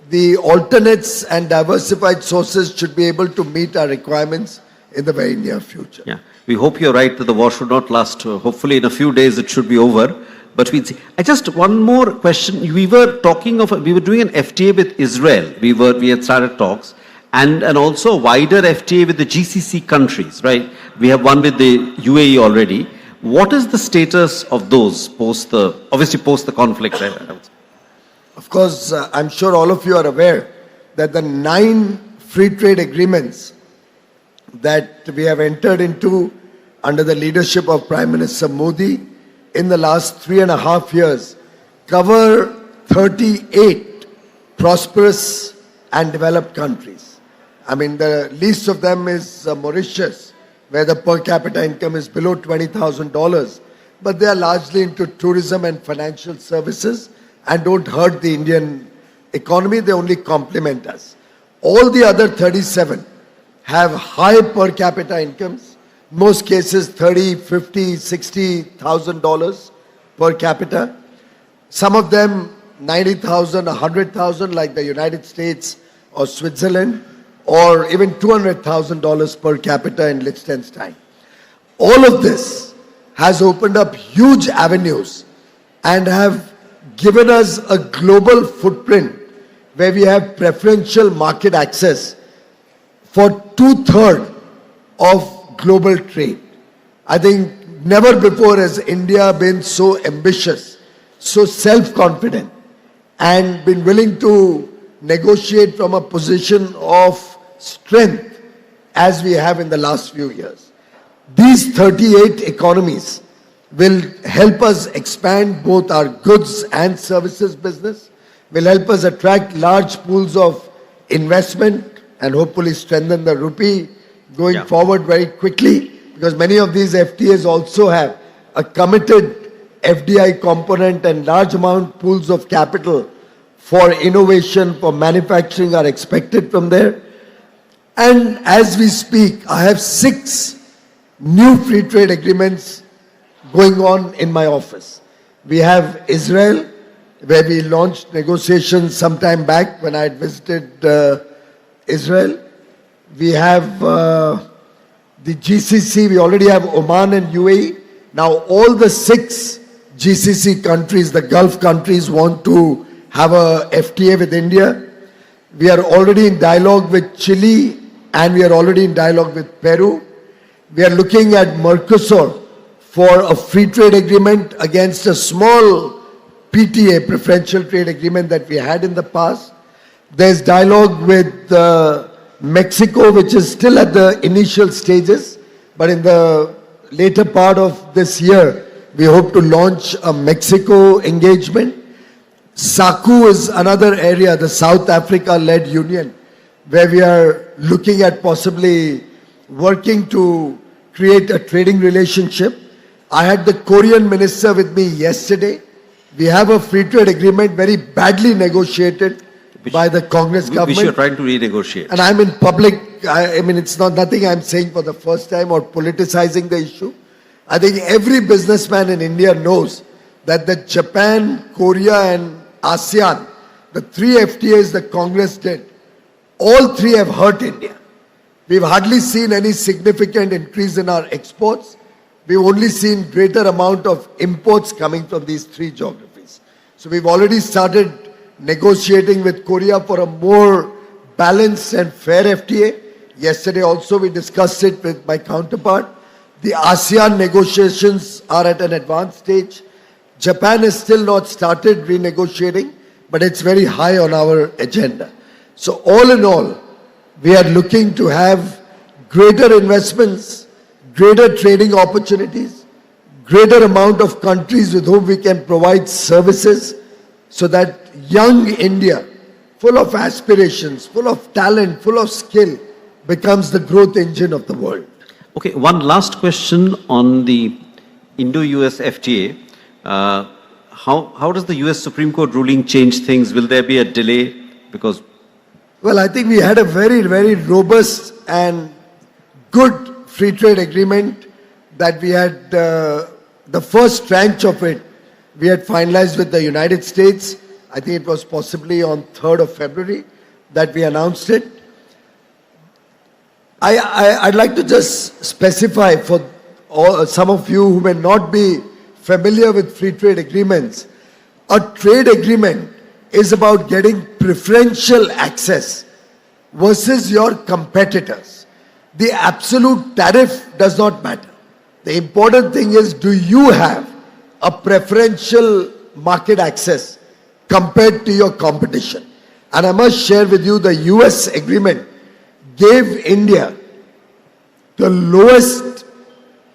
the alternates and diversified sources should be able to meet our requirements in the very near future. Yeah, we hope you're right that the war should not last. Hopefully in a few days it should be over. But we'll see. Just one more question. We were doing an FTA with Israel. We had started talks, and also a wider FTA with the GCC countries, right? We have one with the UAE already. What is the status of those post the conflict? Of course, I'm sure all of you are aware that the 9 free trade agreements that we have entered into under the leadership of Prime Minister Modi in the last 3.5 years cover 38 prosperous and developed countries. I mean, the least of them is Mauritius, where the per capita income is below $20,000, but they are largely into tourism and financial services and don't hurt the Indian economy, they only complement us. All the other 37 have high per capita incomes, most cases $30,000, $50,000, $60,000 per capita. Some of them $90,000, $100,000 like the United States or Switzerland, or even $200,000 per capita in Liechtenstein. All of this has opened up huge avenues and have given us a global footprint where we have preferential market access for 2/3 of global trade. I think never before has India been so ambitious, so self-confident, and been willing to negotiate from a position of strength as we have in the last few years. These 38 economies will help us expand both our goods and services business, will help us attract large pools of investment and hopefully strengthen the rupee going forward very quickly, because many of these FTAs also have a committed FDI component, and large amount pools of capital for innovation, for manufacturing are expected from there. And as we speak, I have 6 new free trade agreements going on in my office. We have Israel, where we launched negotiations some time back when I had visited Israel. We have the GCC, we already have Oman and UAE. Now all the 6 GCC countries, the Gulf countries, want to have a FTA with India. We are already in dialogue with Chile and we are already in dialogue with Peru. We are looking at Mercosur for a free trade agreement against a small PTA, preferential trade agreement, that we had in the past. There's dialogue with Mexico, which is still at the initial stages, but in the later part of this year, we hope to launch a Mexico engagement. SACU is another area, the South Africa-led union, where we are looking at possibly working to create a trading relationship. I had the Korean minister with me yesterday. We have a free trade agreement very badly negotiated by the Congress government. Which you're trying to renegotiate. And I'm in public, I mean, it's not nothing I'm saying for the first time or politicizing the issue. I think every businessman in India knows that the Japan, Korea and ASEAN, the 3 FTAs the Congress did, all 3 have hurt India. We've hardly seen any significant increase in our exports. We've only seen greater amount of imports coming from these 3 geographies. So we've already started negotiating with Korea for a more balanced and fair FTA. Yesterday also we discussed it with my counterpart. The ASEAN negotiations are at an advanced stage. Japan has still not started renegotiating, but it's very high on our agenda. So all in all, we are looking to have greater investments, greater trading opportunities, greater amount of countries with whom we can provide services, so that young India, full of aspirations, full of talent, full of skill, becomes the growth engine of the world. Okay, one last question on the Indo-US FTA. How does the US Supreme Court ruling change things? Will there be a delay? Because well, I think we had a very, very robust and good free trade agreement that we had, the first tranche of it, we had finalized with the United States. I think it was possibly on 3rd of February that we announced it. I'd like to just specify for some of you who may not be familiar with free trade agreements. A trade agreement is about getting preferential access versus your competitors. The absolute tariff does not matter. The important thing is, do you have a preferential market access compared to your competition? And I must share with you, the US agreement gave India the lowest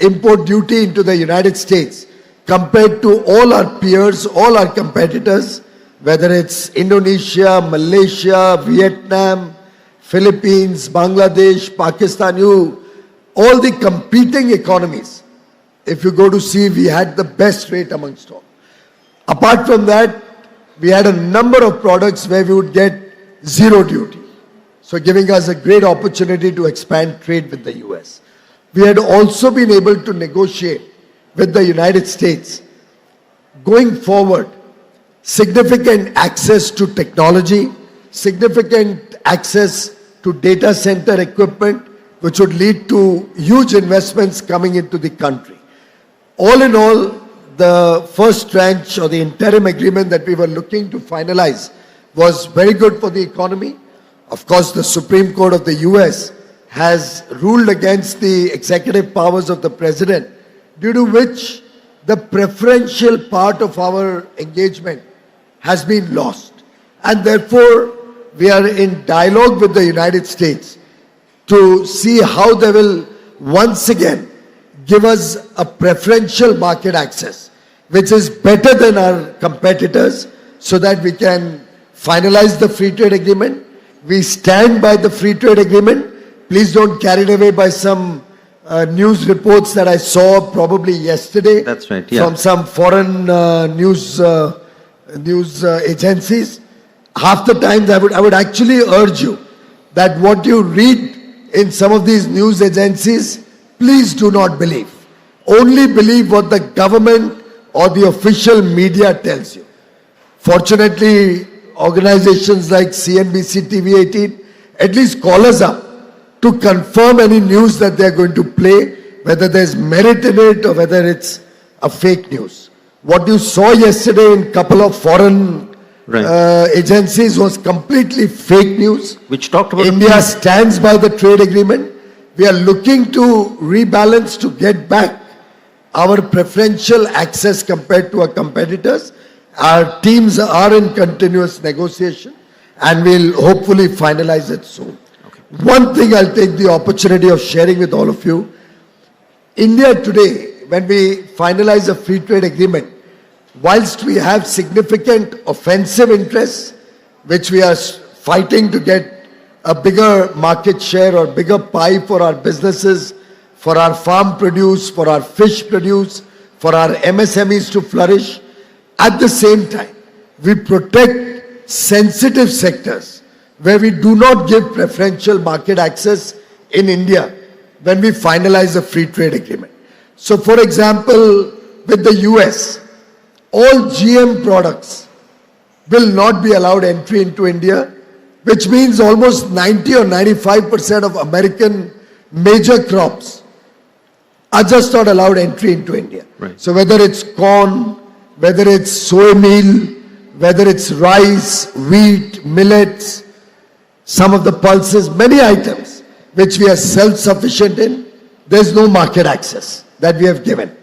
import duty into the United States compared to all our peers, all our competitors, whether it's Indonesia, Malaysia, Vietnam, Philippines, Bangladesh, Pakistan, all the competing economies. If you go to see, we had the best rate amongst all. Apart from that, we had a number of products where we would get zero duty. So giving us a great opportunity to expand trade with the US. We had also been able to negotiate with the United States, going forward, significant access to technology, significant access to data center equipment, which would lead to huge investments coming into the country. All in all, the first tranche or the interim agreement that we were looking to finalize was very good for the economy. Of course, the Supreme Court of the US has ruled against the executive powers of the President, due to which the preferential part of our engagement has been lost. And therefore, we are in dialogue with the United States to see how they will once again give us a preferential market access, which is better than our competitors, so that we can finalize the free trade agreement. We stand by the free trade agreement. Please don't carried away by some news reports that I saw probably yesterday. That's right, yeah. From some foreign news agencies. Half the times I would actually urge you that what you read in some of these news agencies please do not believe. Only believe what the government or the official media tells you. Fortunately, organizations like CNBC, TV18 at least call us up to confirm any news that they're going to play, whether there's merit in it or whether it's a fake news. What you saw yesterday in a couple of foreign agencies was completely fake news. Which talked about India stands by the trade agreement. We are looking to rebalance to get back our preferential access compared to our competitors. Our teams are in continuous negotiation and we'll hopefully finalize it soon. One thing I'll take the opportunity of sharing with all of you. India today, when we finalize a free trade agreement, whilst we have significant offensive interests, which we are fighting to get a bigger market share or bigger pie for our businesses, for our farm produce, for our fish produce, for our MSMEs to flourish, at the same time, we protect sensitive sectors where we do not give preferential market access in India when we finalize a free trade agreement. So for example, with the US, all GM products will not be allowed entry into India, which means almost 90 or 95% of American major crops are just not allowed entry into India. So whether it's corn, whether it's soy meal, whether it's rice, wheat, millets, some of the pulses, many items which we are self-sufficient in, there's no market access that we have given.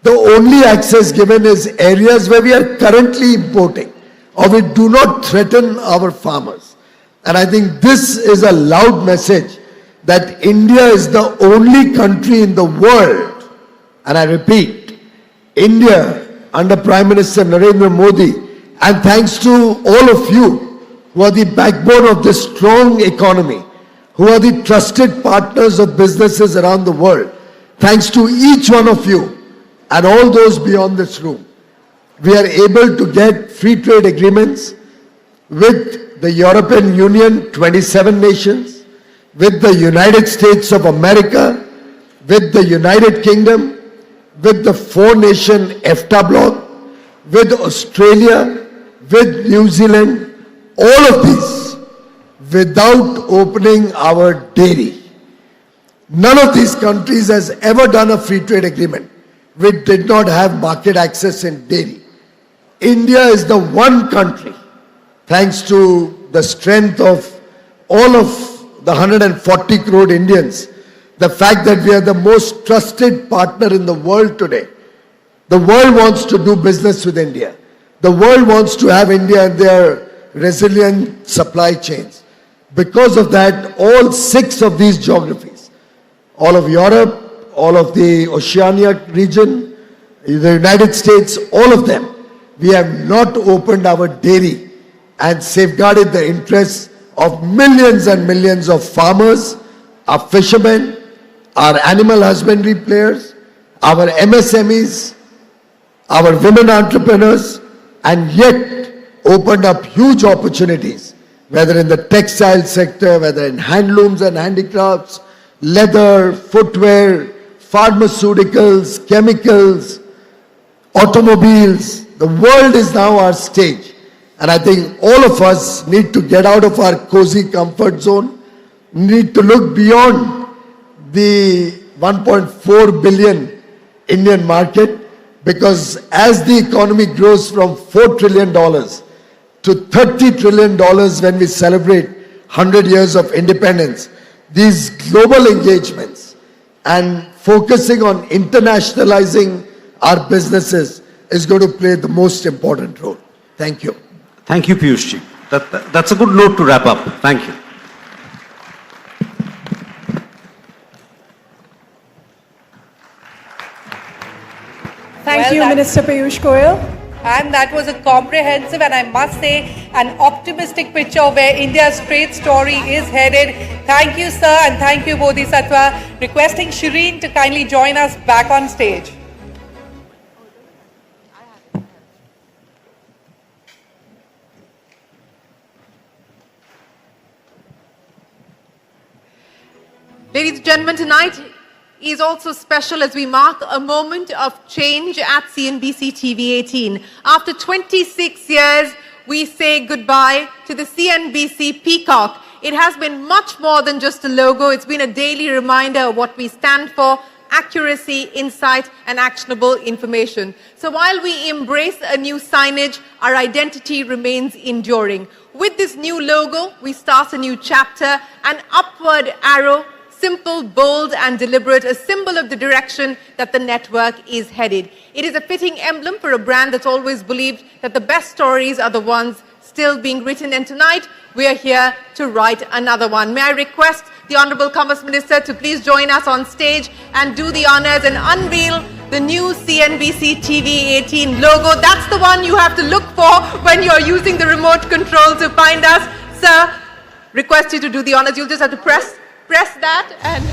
The only access given is areas where we are currently importing or we do not threaten our farmers. And I think this is a loud message that India is the only country in the world, and I repeat, India under Prime Minister Narendra Modi, and thanks to all of you who are the backbone of this strong economy, who are the trusted partners of businesses around the world, thanks to each one of you and all those beyond this room, we are able to get free trade agreements with the European Union, 27 nations, with the United States of America, with the United Kingdom, with the 4-nation EFTA bloc, with Australia, with New Zealand, all of these without opening our dairy. None of these countries has ever done a free trade agreement which did not have market access in dairy. India is the one country, thanks to the strength of all of the 140 crore Indians, the fact that we are the most trusted partner in the world today. The world wants to do business with India. The world wants to have India in their resilient supply chains. Because of that, all 6 of these geographies, all of Europe, all of the Oceania region, the United States, all of them, we have not opened our dairy and safeguarded the interests of millions and millions of farmers, our fishermen, our animal husbandry players, our MSMEs, our women entrepreneurs, and yet opened up huge opportunities, whether in the textile sector, whether in handlooms and handicrafts, leather, footwear, pharmaceuticals, chemicals, automobiles. The world is now our stage. And I think all of us need to get out of our cozy comfort zone, need to look beyond the 1.4 billion Indian market, because as the economy grows from $4 trillion to $30 trillion when we celebrate 100 years of independence, these global engagements and focusing on internationalizing our businesses is going to play the most important role. Thank you. Thank you, Piyush ji. That's a good note to wrap up. Thank you. Thank you, Minister Piyush Goyal. And that was a comprehensive and I must say an optimistic picture of where India's trade story is headed. Thank you, sir, and thank you, Bodhisattva. Requesting Shireen to kindly join us back on stage. Ladies and gentlemen, tonight is also special as we mark a moment of change at CNBC TV 18. After 26 years, we say goodbye to the CNBC Peacock. It has been much more than just a logo. It's been a daily reminder of what we stand for: accuracy, insight, and actionable information. So while we embrace a new signage, our identity remains enduring. With this new logo, we start a new chapter, an upward arrow, simple, bold, and deliberate, a symbol of the direction that the network is headed. It is a fitting emblem for a brand that's always believed that the best stories are the ones still being written, and tonight we are here to write another one. May I request the Honourable Commerce Minister to please join us on stage and do the honours and unveil the new CNBC TV 18 logo. That's the one you have to look for when you're using the remote control to find us. Sir, request you to do the honours. You'll just have to press that and...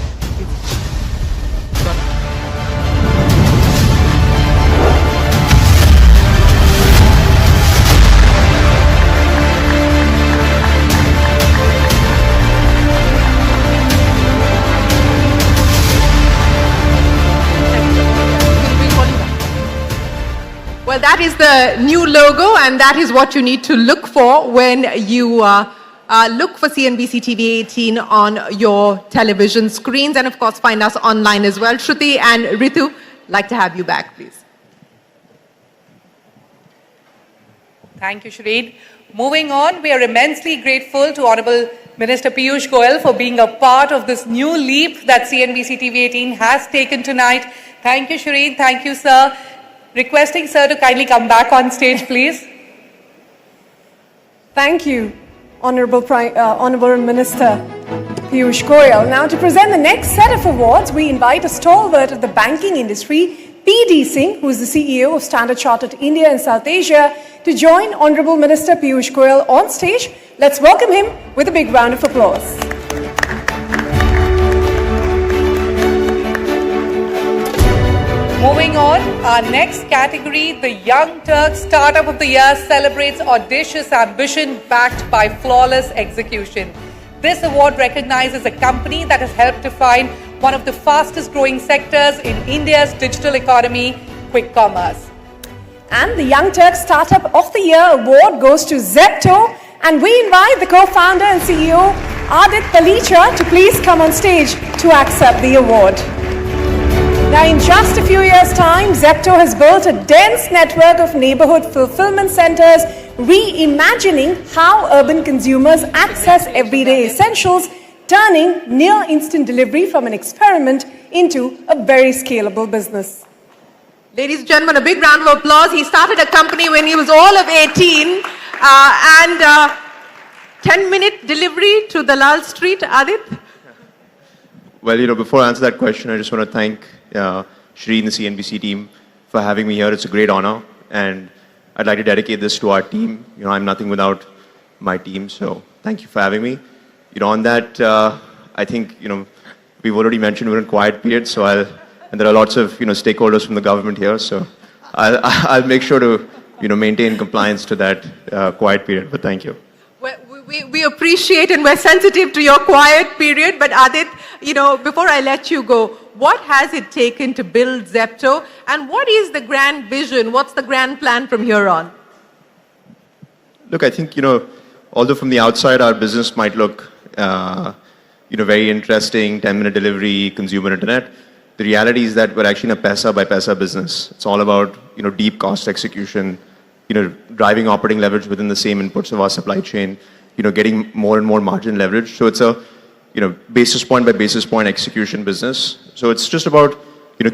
Well, that is the new logo, and that is what you need to look for when you look for CNBC TV 18 on your television screens, and of course find us online as well. Shruti and Ritu, like to have you back, please. Thank you, Shireen. Moving on, we are immensely grateful to Honorable Minister Piyush Goyal for being a part of this new leap that CNBC TV 18 has taken tonight. Thank you, Shireen. Thank you, sir. Requesting sir to kindly come back on stage, please. Thank you, Honourable Minister Piyush Goyal. Now, to present the next set of awards, we invite a stalwart of the banking industry, P.D. Singh, who is the CEO of Standard Chartered India and South Asia, to join Honourable Minister Piyush Goyal on stage. Let's welcome him with a big round of applause. Moving on, our next category, the Young Turk Startup of the Year, celebrates audacious ambition backed by flawless execution. This award recognizes a company that has helped define one of the fastest growing sectors in India's digital economy, quick commerce. And the Young Turk Startup of the Year award goes to Zepto, and we invite the co-founder and CEO Adit Palicha to please come on stage to accept the award. Now, in just a few years' time, Zepto has built a dense network of neighborhood fulfillment centers, reimagining how urban consumers access everyday essentials, turning near-instant delivery from an experiment into a very scalable business. Ladies and gentlemen, a big round of applause. He started a company when he was all of 18, and 10-minute delivery to Dalal Street. Adit? Well, before I answer that question, I just want to thank Shri and the CNBC team for having me here. It's a great honor, and I'd like to dedicate this to our team. I'm nothing without my team, so thank you for having me. On that, I think, we've already mentioned we're in quiet period, and there are lots of, stakeholders from the government here, so I'll make sure to, maintain compliance to that quiet period, but thank you. We appreciate and we're sensitive to your quiet period, but Adit, before I let you go, what has it taken to build Zepto, and what is the grand vision? What's the grand plan from here on? Look, I think, although from the outside our business might look, very interesting, 10-minute delivery, consumer internet, the reality is that we're actually in a paisa by paisa business. It's all about, deep cost execution, driving operating leverage within the same inputs of our supply chain, getting more and more margin leverage. So it's a, basis point by basis point execution business. So it's just about,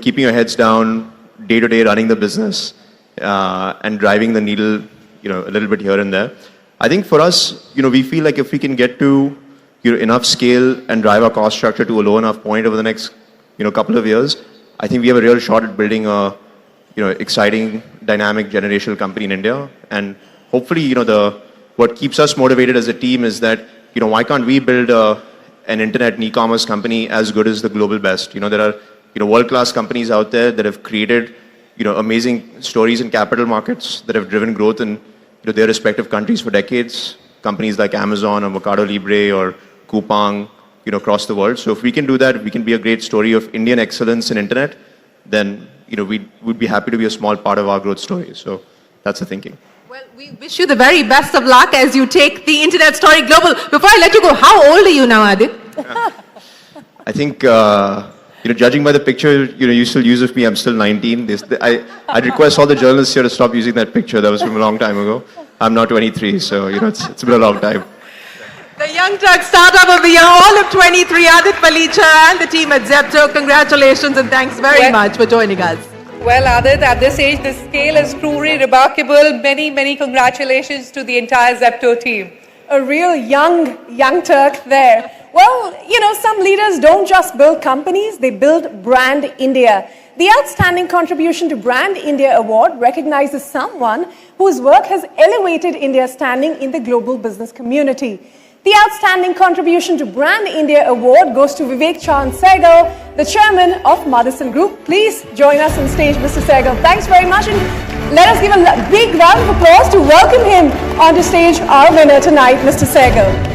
keeping your heads down, day to day running the business, and driving the needle, a little bit here and there. I think for us, we feel like if we can get to, enough scale and drive our cost structure to a low enough point over the next, couple of years, I think we have a real shot at building a, exciting, dynamic, generational company in India. And hopefully, what keeps us motivated as a team is that, why can't we build an internet and e-commerce company as good as the global best? There are, world-class companies out there that have created, amazing stories in capital markets that have driven growth in their respective countries for decades. Companies like Amazon or Mercado Libre or Coupang, across the world. So if we can do that, we can be a great story of Indian excellence in internet, then we would be happy to be a small part of our growth story. So that's the thinking. Well, we wish you the very best of luck as you take the internet story global. Before I let you go, how old are you now, Adit? I think, judging by the picture, you still use of me, I'm still 19. I'd request all the journalists here to stop using that picture. That was from a long time ago. I'm now 23, so, it's been a long time. The Young Turk Startup of the Year, all of 23, Adit Palicha and the team at Zepto. Congratulations and thanks very much for joining us. Well, Adit, at this age, the scale is truly remarkable. Many, many congratulations to the entire Zepto team. A real young Turk there. Well, some leaders don't just build companies, they build Brand India. The Outstanding Contribution to Brand India Award recognizes someone whose work has elevated India's standing in the global business community. The Outstanding Contribution to Brand India Award goes to Vivek Chand Sehgal, the chairman of Motherson Group. Please join us on stage, Mr. Sehgal. Thanks very much, and let us give a big round of applause to welcome him onto stage, our winner tonight, Mr. Sehgal.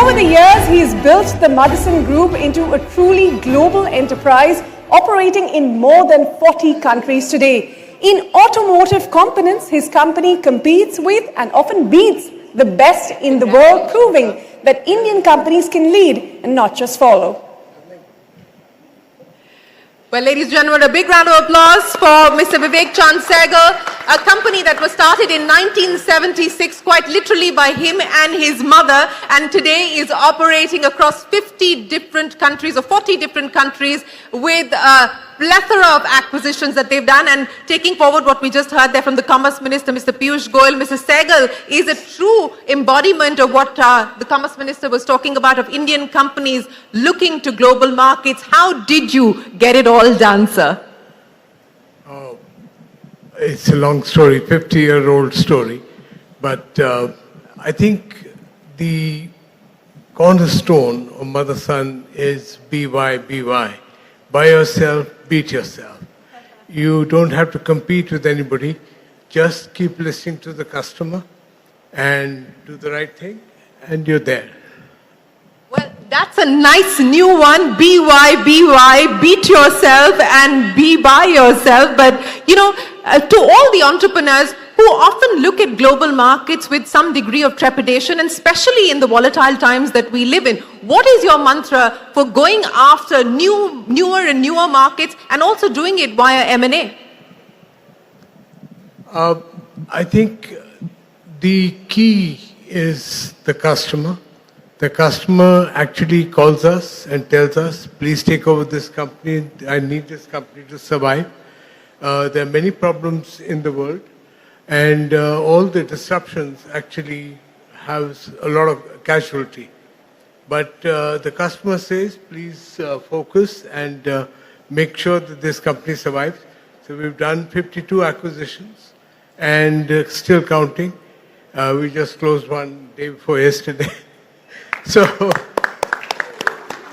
Over the years, he's built the Motherson Group into a truly global enterprise operating in more than 40 countries today. In automotive components, his company competes with and often beats the best in the world, proving that Indian companies can lead and not just follow. Well, ladies and gentlemen, a big round of applause for Mr. Vivek Chand Sehgal, a company that was started in 1976, quite literally by him and his mother, and today is operating across 50 different countries or 40 different countries with a plethora of acquisitions that they've done. And taking forward what we just heard there from the Commerce Minister, Mr. Piyush Goyal, Mr. Sehgal is a true embodiment of what the Commerce Minister was talking about, of Indian companies looking to global markets. How did you get it all done, sir? It's a long story, 50-year-old story. But I think the cornerstone of Motherson is BY. Buy yourself, beat yourself. You don't have to compete with anybody. Just keep listening to the customer and do the right thing, and you're there. Well, that's a nice new one. BY, beat yourself and be by yourself. But, to all the entrepreneurs who often look at global markets with some degree of trepidation, and especially in the volatile times that we live in, what is your mantra for going after newer and newer markets and also doing it via M&A? I think the key is the customer. The customer actually calls us and tells us, please take over this company. I need this company to survive. There are many problems in the world, and all the disruptions actually have a lot of casualty. But the customer says, please focus and make sure that this company survives. So we've done 52 acquisitions and still counting. We just closed one day before yesterday. So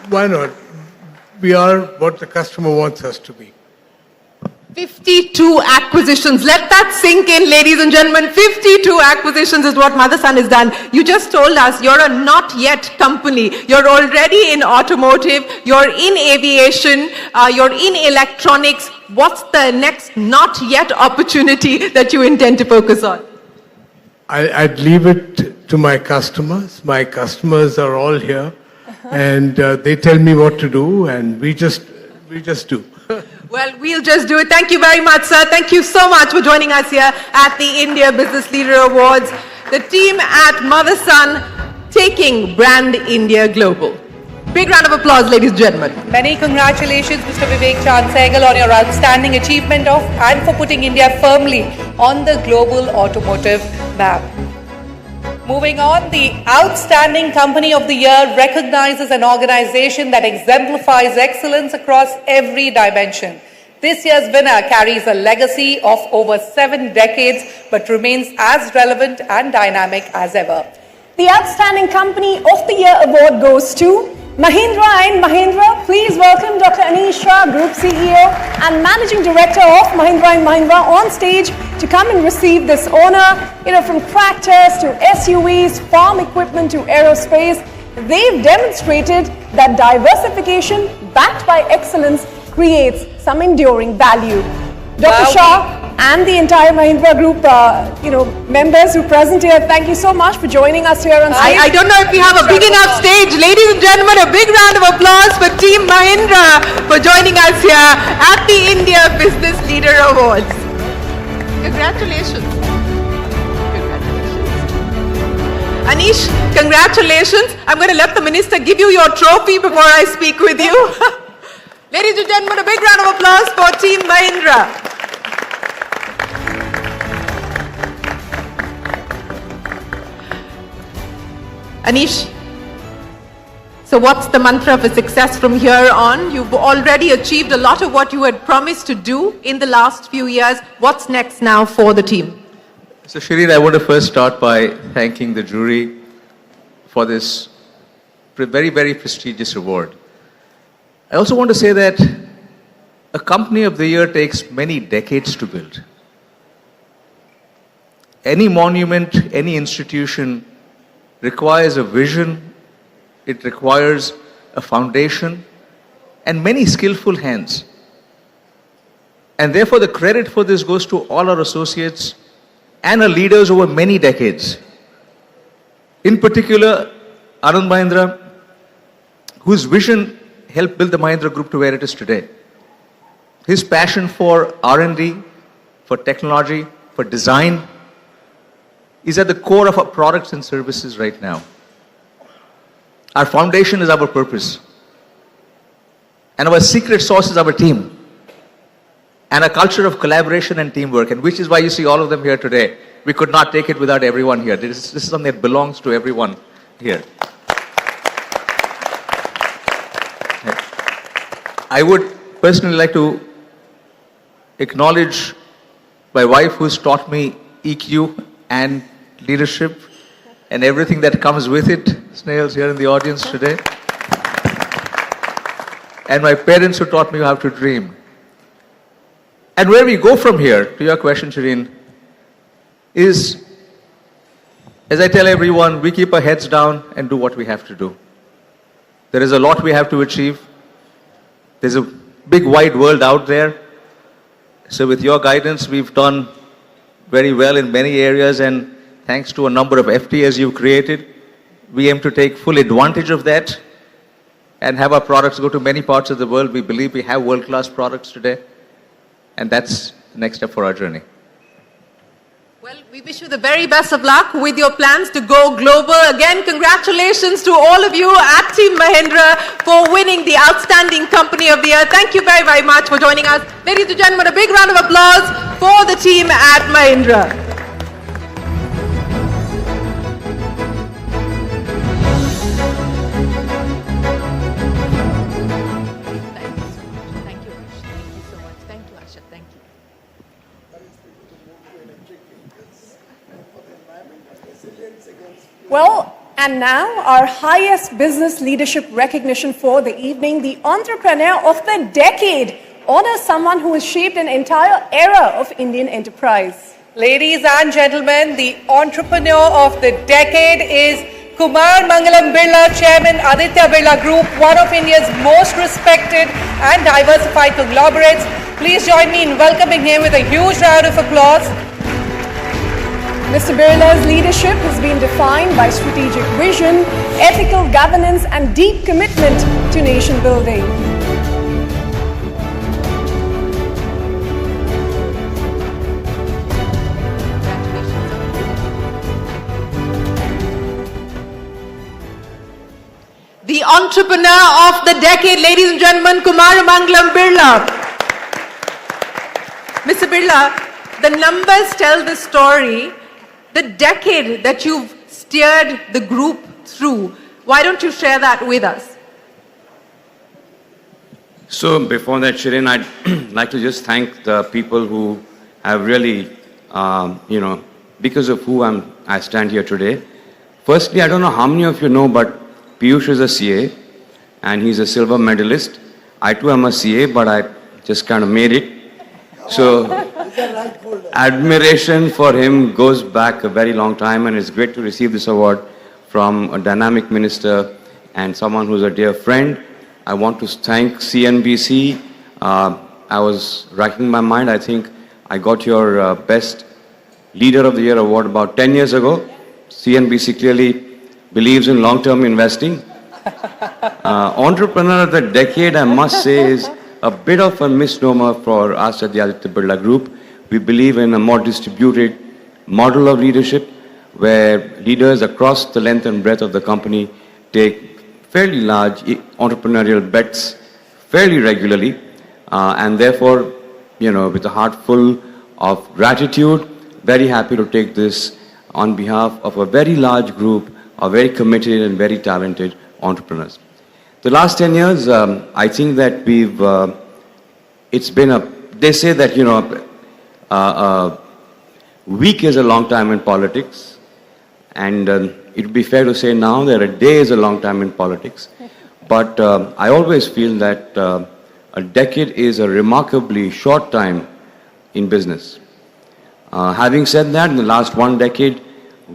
why not? We are what the customer wants us to be. 52 acquisitions. Let that sink in, ladies and gentlemen. 52 acquisitions is what Motherson has done. You just told us you're a not yet company. You're already in automotive, you're in aviation, you're in electronics. What's the next not yet opportunity that you intend to focus on? I'd leave it to my customers. My customers are all here, and they tell me what to do, and we just do. Well, we'll just do it. Thank you very much, sir. Thank you so much for joining us here at the India Business Leader Awards. The team at Motherson taking Brand India Global. Big round of applause, ladies and gentlemen. Many congratulations, Mr. Vivek Chand Sehgal, on your outstanding achievement and for putting India firmly on the global automotive map. Moving on, the Outstanding Company of the Year recognizes an organization that exemplifies excellence across every dimension. This year's winner carries a legacy of over 7 decades but remains as relevant and dynamic as ever. The Outstanding Company of the Year award goes to Mahindra & Mahindra. Please welcome Dr. Anish Shah, Group CEO and Managing Director of Mahindra & Mahindra, on stage to come and receive this honor. From tractors to SUVs, farm equipment to aerospace, they've demonstrated that diversification backed by excellence creates some enduring value. Dr. Shah and the entire Mahindra Group, members who are present here, thank you so much for joining us here on stage. I don't know if we have a big enough stage. Ladies and gentlemen, a big round of applause for Team Mahindra for joining us here at the India Business Leader Awards. Congratulations. Anish, congratulations. I'm going to let the minister give you your trophy before I speak with you. Ladies and gentlemen, a big round of applause for Team Mahindra. Anish, so what's the mantra for success from here on? You've already achieved a lot of what you had promised to do in the last few years. What's next now for the team? So Shireen, I want to first start by thanking the jury for this very, very prestigious award. I also want to say that a company of the year takes many decades to build. Any monument, any institution requires a vision, it requires a foundation, and many skillful hands. And therefore the credit for this goes to all our associates and our leaders over many decades. In particular, Anand Mahindra, whose vision helped build the Mahindra Group to where it is today. His passion for R&D, for technology, for design, is at the core of our products and services right now. Our foundation is our purpose. And our secret sauce is our team. And a culture of collaboration and teamwork, and which is why you see all of them here today. We could not take it without everyone here. This is something that belongs to everyone here. I would personally like to acknowledge my wife, who's taught me EQ and leadership and everything that comes with it. Snail's here in the audience today. And my parents, who taught me how to dream. And where we go from here, to your question, Shireen, is, as I tell everyone, we keep our heads down and do what we have to do. There is a lot we have to achieve. There's a big wide world out there. So with your guidance, we've done very well in many areas, and thanks to a number of FTAs you've created, we aim to take full advantage of that and have our products go to many parts of the world. We believe we have world-class products today, and that's the next step for our journey. Well, we wish you the very best of luck with your plans to go global. Again, congratulations to all of you at Team Mahindra for winning the Outstanding Company of the Year. Thank you very, very much for joining us. Ladies and gentlemen, a big round of applause for the team at Mahindra. Well, and now our highest business leadership recognition for the evening, the Entrepreneur of the Decade, honors someone who has shaped an entire era of Indian enterprise. Ladies and gentlemen, the Entrepreneur of the Decade is Kumar Mangalam Birla, Chairman, Aditya Birla Group, one of India's most respected and diversified conglomerates. Please join me in welcoming him with a huge round of applause. Mr. Birla's leadership has been defined by strategic vision, ethical governance, and deep commitment to nation building. The Entrepreneur of the Decade, ladies and gentlemen, Kumar Mangalam Birla. Mr. Birla, the numbers tell the story. The decade that you've steered the group through. Why don't you share that with us? So before that, Shireen, I'd like to just thank the people who have really, because of who I stand here today. Firstly, I don't know how many of you know, but Piyush is a CA and he's a silver medalist. I too am a CA, but I just kind of made it. So admiration for him goes back a very long time, and it's great to receive this award from a dynamic minister and someone who's a dear friend. I want to thank CNBC. I was racking my mind. I think I got your Best Leader of the Year award about 10 years ago. CNBC clearly believes in long-term investing. Entrepreneur of the Decade, I must say, is a bit of a misnomer for us at the Aditya Birla Group. We believe in a more distributed model of leadership where leaders across the length and breadth of the company take fairly large entrepreneurial bets fairly regularly, and therefore, with a heart full of gratitude, very happy to take this on behalf of a very large group of very committed and very talented entrepreneurs. The last 10 years, I think that it's been they say that, a week is a long time in politics, and it would be fair to say now that a day is a long time in politics. But I always feel that a decade is a remarkably short time in business. Having said that, in the last 1 decade,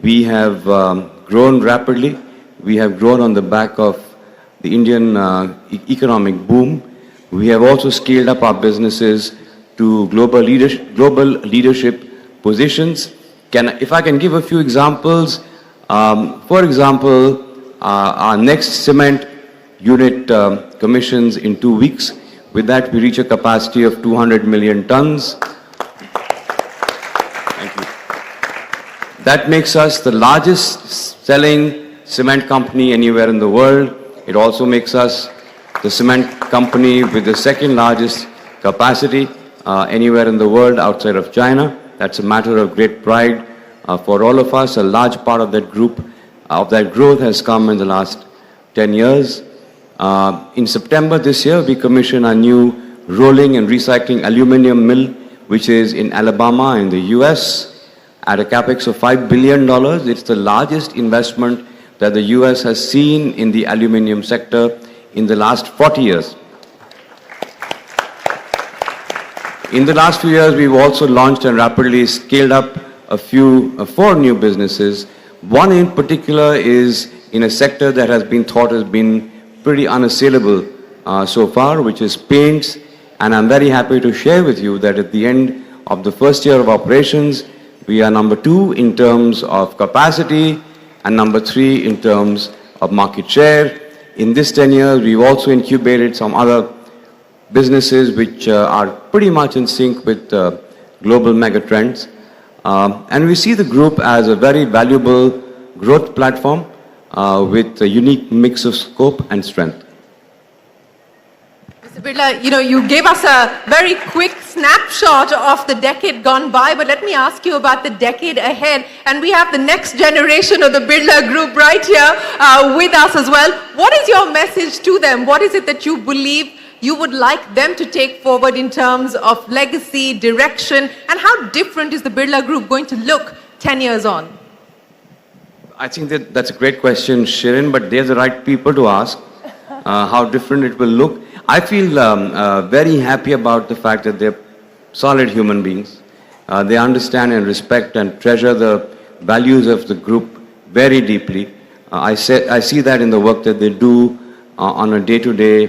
we have grown rapidly. We have grown on the back of the Indian economic boom. We have also scaled up our businesses to global leadership positions. If I can give a few examples, for example, our next cement unit commissions in 2 weeks. With that, we reach a capacity of 200 million tons. Thank you. That makes us the largest selling cement company anywhere in the world. It also makes us the cement company with the second largest capacity anywhere in the world outside of China. That's a matter of great pride for all of us. A large part of that growth has come in the last 10 years. In September this year, we commissioned a new rolling and recycling aluminum mill, which is in Alabama in the US, at a capex of $5 billion. It's the largest investment that the US has seen in the aluminum sector in the last 40 years. In the last few years, we've also launched and rapidly scaled up four new businesses. One in particular is in a sector that has been thought has been pretty unassailable so far, which is paints. And I'm very happy to share with you that at the end of the first year of operations, we are number 2 in terms of capacity and number 3 in terms of market share. In this 10 years, we've also incubated some other businesses which are pretty much in sync with global mega trends. And we see the group as a very valuable growth platform with a unique mix of scope and strength. Mr. Birla, you gave us a very quick snapshot of the decade gone by, but let me ask you about the decade ahead. And we have the next generation of the Birla Group right here with us as well. What is your message to them? What is it that you believe you would like them to take forward in terms of legacy, direction, and how different is the Birla Group going to look 10 years on? I think that's a great question, Shirin, but they're the right people to ask how different it will look. I feel very happy about the fact that they're solid human beings. They understand and respect and treasure the values of the group very deeply. I see that in the work that they do on a day-to-day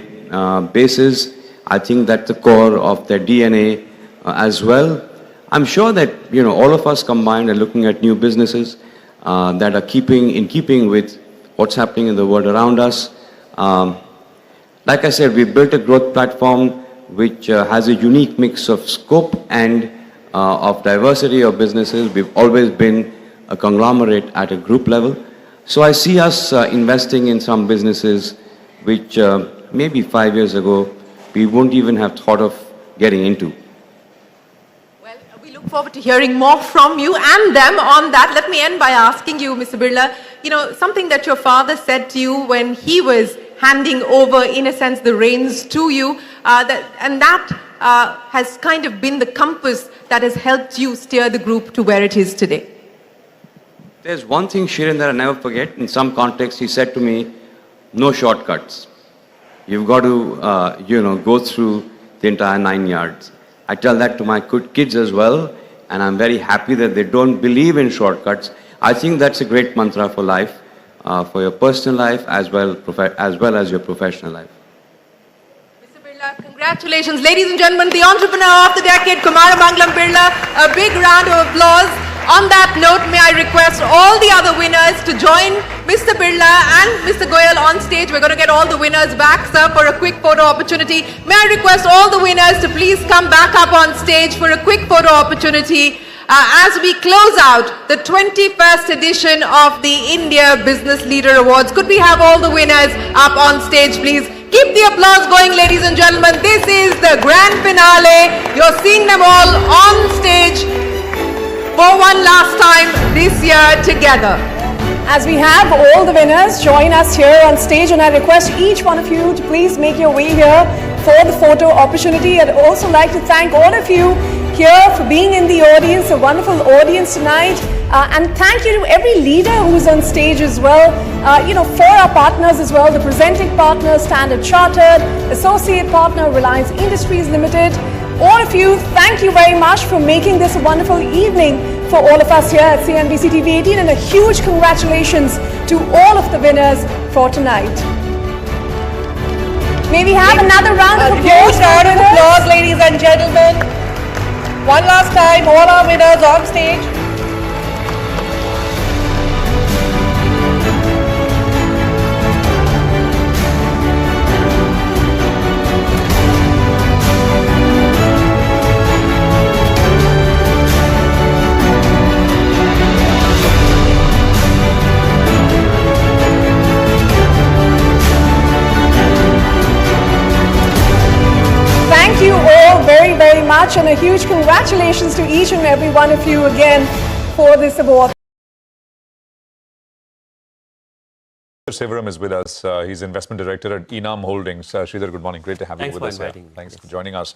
basis. I think that's the core of their DNA as well. I'm sure that all of us combined are looking at new businesses that are in keeping with what's happening in the world around us. Like I said, we built a growth platform which has a unique mix of scope and of diversity of businesses. We've always been a conglomerate at a group level. So I see us investing in some businesses which maybe 5 years ago we wouldn't even have thought of getting into. Well, we look forward to hearing more from you and them on that. Let me end by asking you, Mr. Birla, something that your father said to you when he was handing over, in a sense, the reins to you, that has kind of been the compass that has helped you steer the group to where it is today. There's one thing, Shirin, that I never forget. In some context, he said to me, no shortcuts. You've got to, go through the entire 9 yards. I tell that to my kids as well, and I'm very happy that they don't believe in shortcuts. I think that's a great mantra for life. for your personal life as well as your professional life. Congratulations, ladies and gentlemen, the entrepreneur of the decade, Kumaramanglam Birla. A big round of applause. On that note, may I request all the other winners to join Mr. Birla and Mr. Goyal on stage. We're going to get all the winners back, sir, for a quick photo opportunity. May I request all the winners to please come back up on stage for a quick photo opportunity as we close out the 21st edition of the India Business Leader Awards. Could we have all the winners up on stage, please? Keep the applause going, ladies and gentlemen. This is the grand finale. You're seeing them all on stage for one last time this year together. As we have all the winners join us here on stage, and I request each one of you to please make your way here for the photo opportunity. I'd also like to thank all of you here for being in the audience, a wonderful audience tonight. And thank you to every leader who's on stage as well. For our partners as well, the presenting partner, Standard Chartered, associate partner, Reliance Industries Limited. All of you, thank you very much for making this a wonderful evening for all of us here at CNBC TV 18, and a huge congratulations to all of the winners for tonight. May we have another round of applause? Huge round of applause, ladies and gentlemen. One last time, all our winners on stage. Thank you all very, very much, and a huge congratulations to each and every one of you again for this award. Sivaram is with us. He's investment director at Enam Holdings. Sridhar, good morning. Great to have you with us. Thanks for joining us.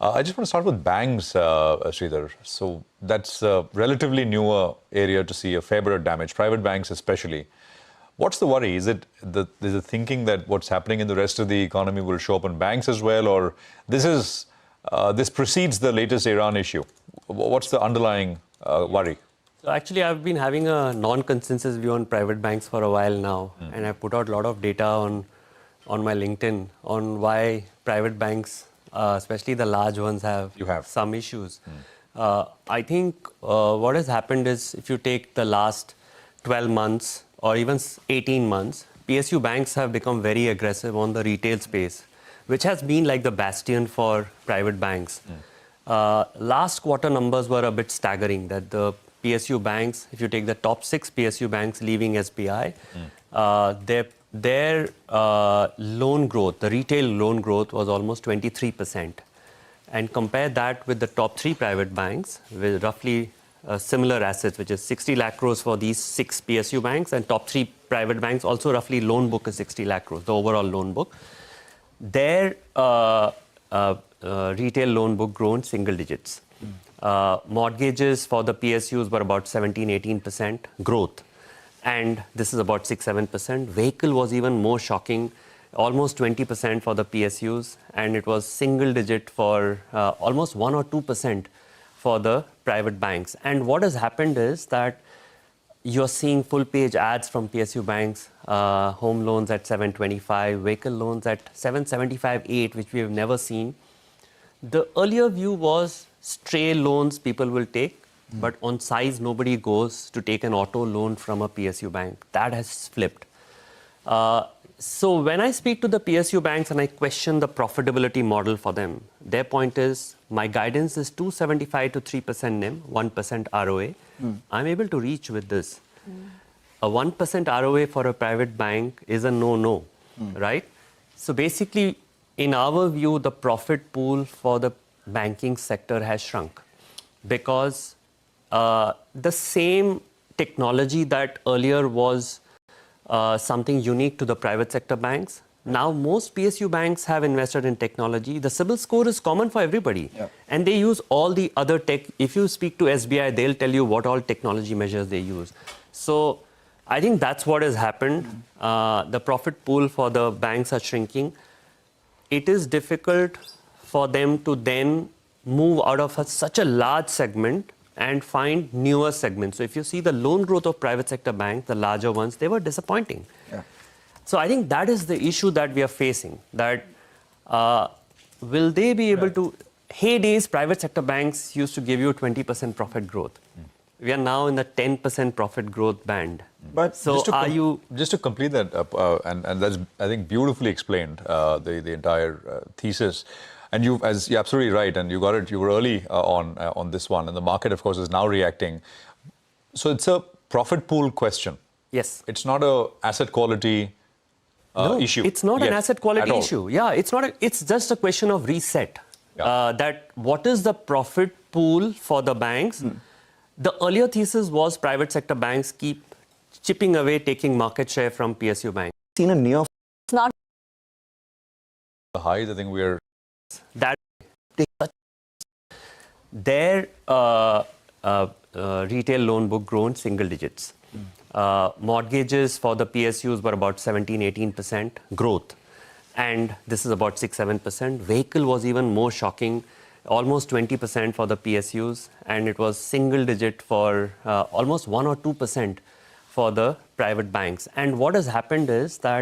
I just want to start with banks, Sridhar. So that's a relatively newer area to see a fair bit of damage, private banks especially. What's the worry? Is it the thinking that what's happening in the rest of the economy will show up in banks as well, or this precedes the latest Iran issue? What's the underlying worry? So actually, I've been having a non-consensus view on private banks for a while now, and I've put out a lot of data on my LinkedIn on why private banks, especially the large ones, have some issues. I think what has happened is, if you take the last 12 months or even 18 months, PSU banks have become very aggressive on the retail space, which has been like the bastion for private banks. Last quarter numbers were a bit staggering, that the PSU banks, if you take the top 6 PSU banks leaving SBI, their loan growth, the retail loan growth was almost 23%. And compare that with the top 3 private banks with roughly similar assets, which is 60 lakh crores for these 6 PSU banks, and top 3 private banks also roughly loan book is 60 lakh crores, the overall loan book. Their retail loan book grown single digits. Mortgages for the PSUs were about 17-18% growth, and this is about 6-7%. Vehicle was even more shocking, almost 20% for the PSUs, and it was single digit for almost 1 or 2% for the private banks. And what has happened is that you're seeing full page ads from PSU banks, home loans at 725, vehicle loans at 775, 8, which we have never seen. The earlier view was stray loans people will take, but on size nobody goes to take an auto loan from a PSU bank. That has flipped. So when I speak to the PSU banks and I question the profitability model for them, their point is, my guidance is 275 to 3% NIM, 1% ROA. I'm able to reach with this. A 1% ROA for a private bank is a no-no, right? So basically, in our view, the profit pool for the banking sector has shrunk, because the same technology that earlier was something unique to the private sector banks, now most PSU banks have invested in technology. The CIBIL score is common for everybody, and they use all the other tech. If you speak to SBI, they'll tell you what all technology measures they use. So I think that's what has happened. The profit pool for the banks are shrinking. It is difficult for them to then move out of such a large segment and find newer segments. So if you see the loan growth of private sector banks, the larger ones, they were disappointing. Yeah. So I think that is the issue that we are facing, that will they be able to, heydays, private sector banks used to give you 20% profit growth. We are now in the 10% profit growth band. But so just to complete that, and that's, I think, beautifully explained, the entire thesis. And you're absolutely right, and you got it. You were early on this one, and the market, of course, is now reacting. So it's a profit pool question. Yes. It's not a asset quality issue. It's not an asset quality issue. Yeah, it's not. It's just a question of reset. Yeah. That what is the profit pool for the banks? The earlier thesis was private sector banks keep chipping away, taking market share from PSU banks. Seen a near. It's not the highs. I think we are. That their retail loan book grown single digits. Mortgages for the PSUs were about 17-18% growth, and this is about 6-7%. Vehicle was even more shocking, almost 20% for the PSUs, and it was single digit for almost 1 or 2% for the private banks. And what has happened is that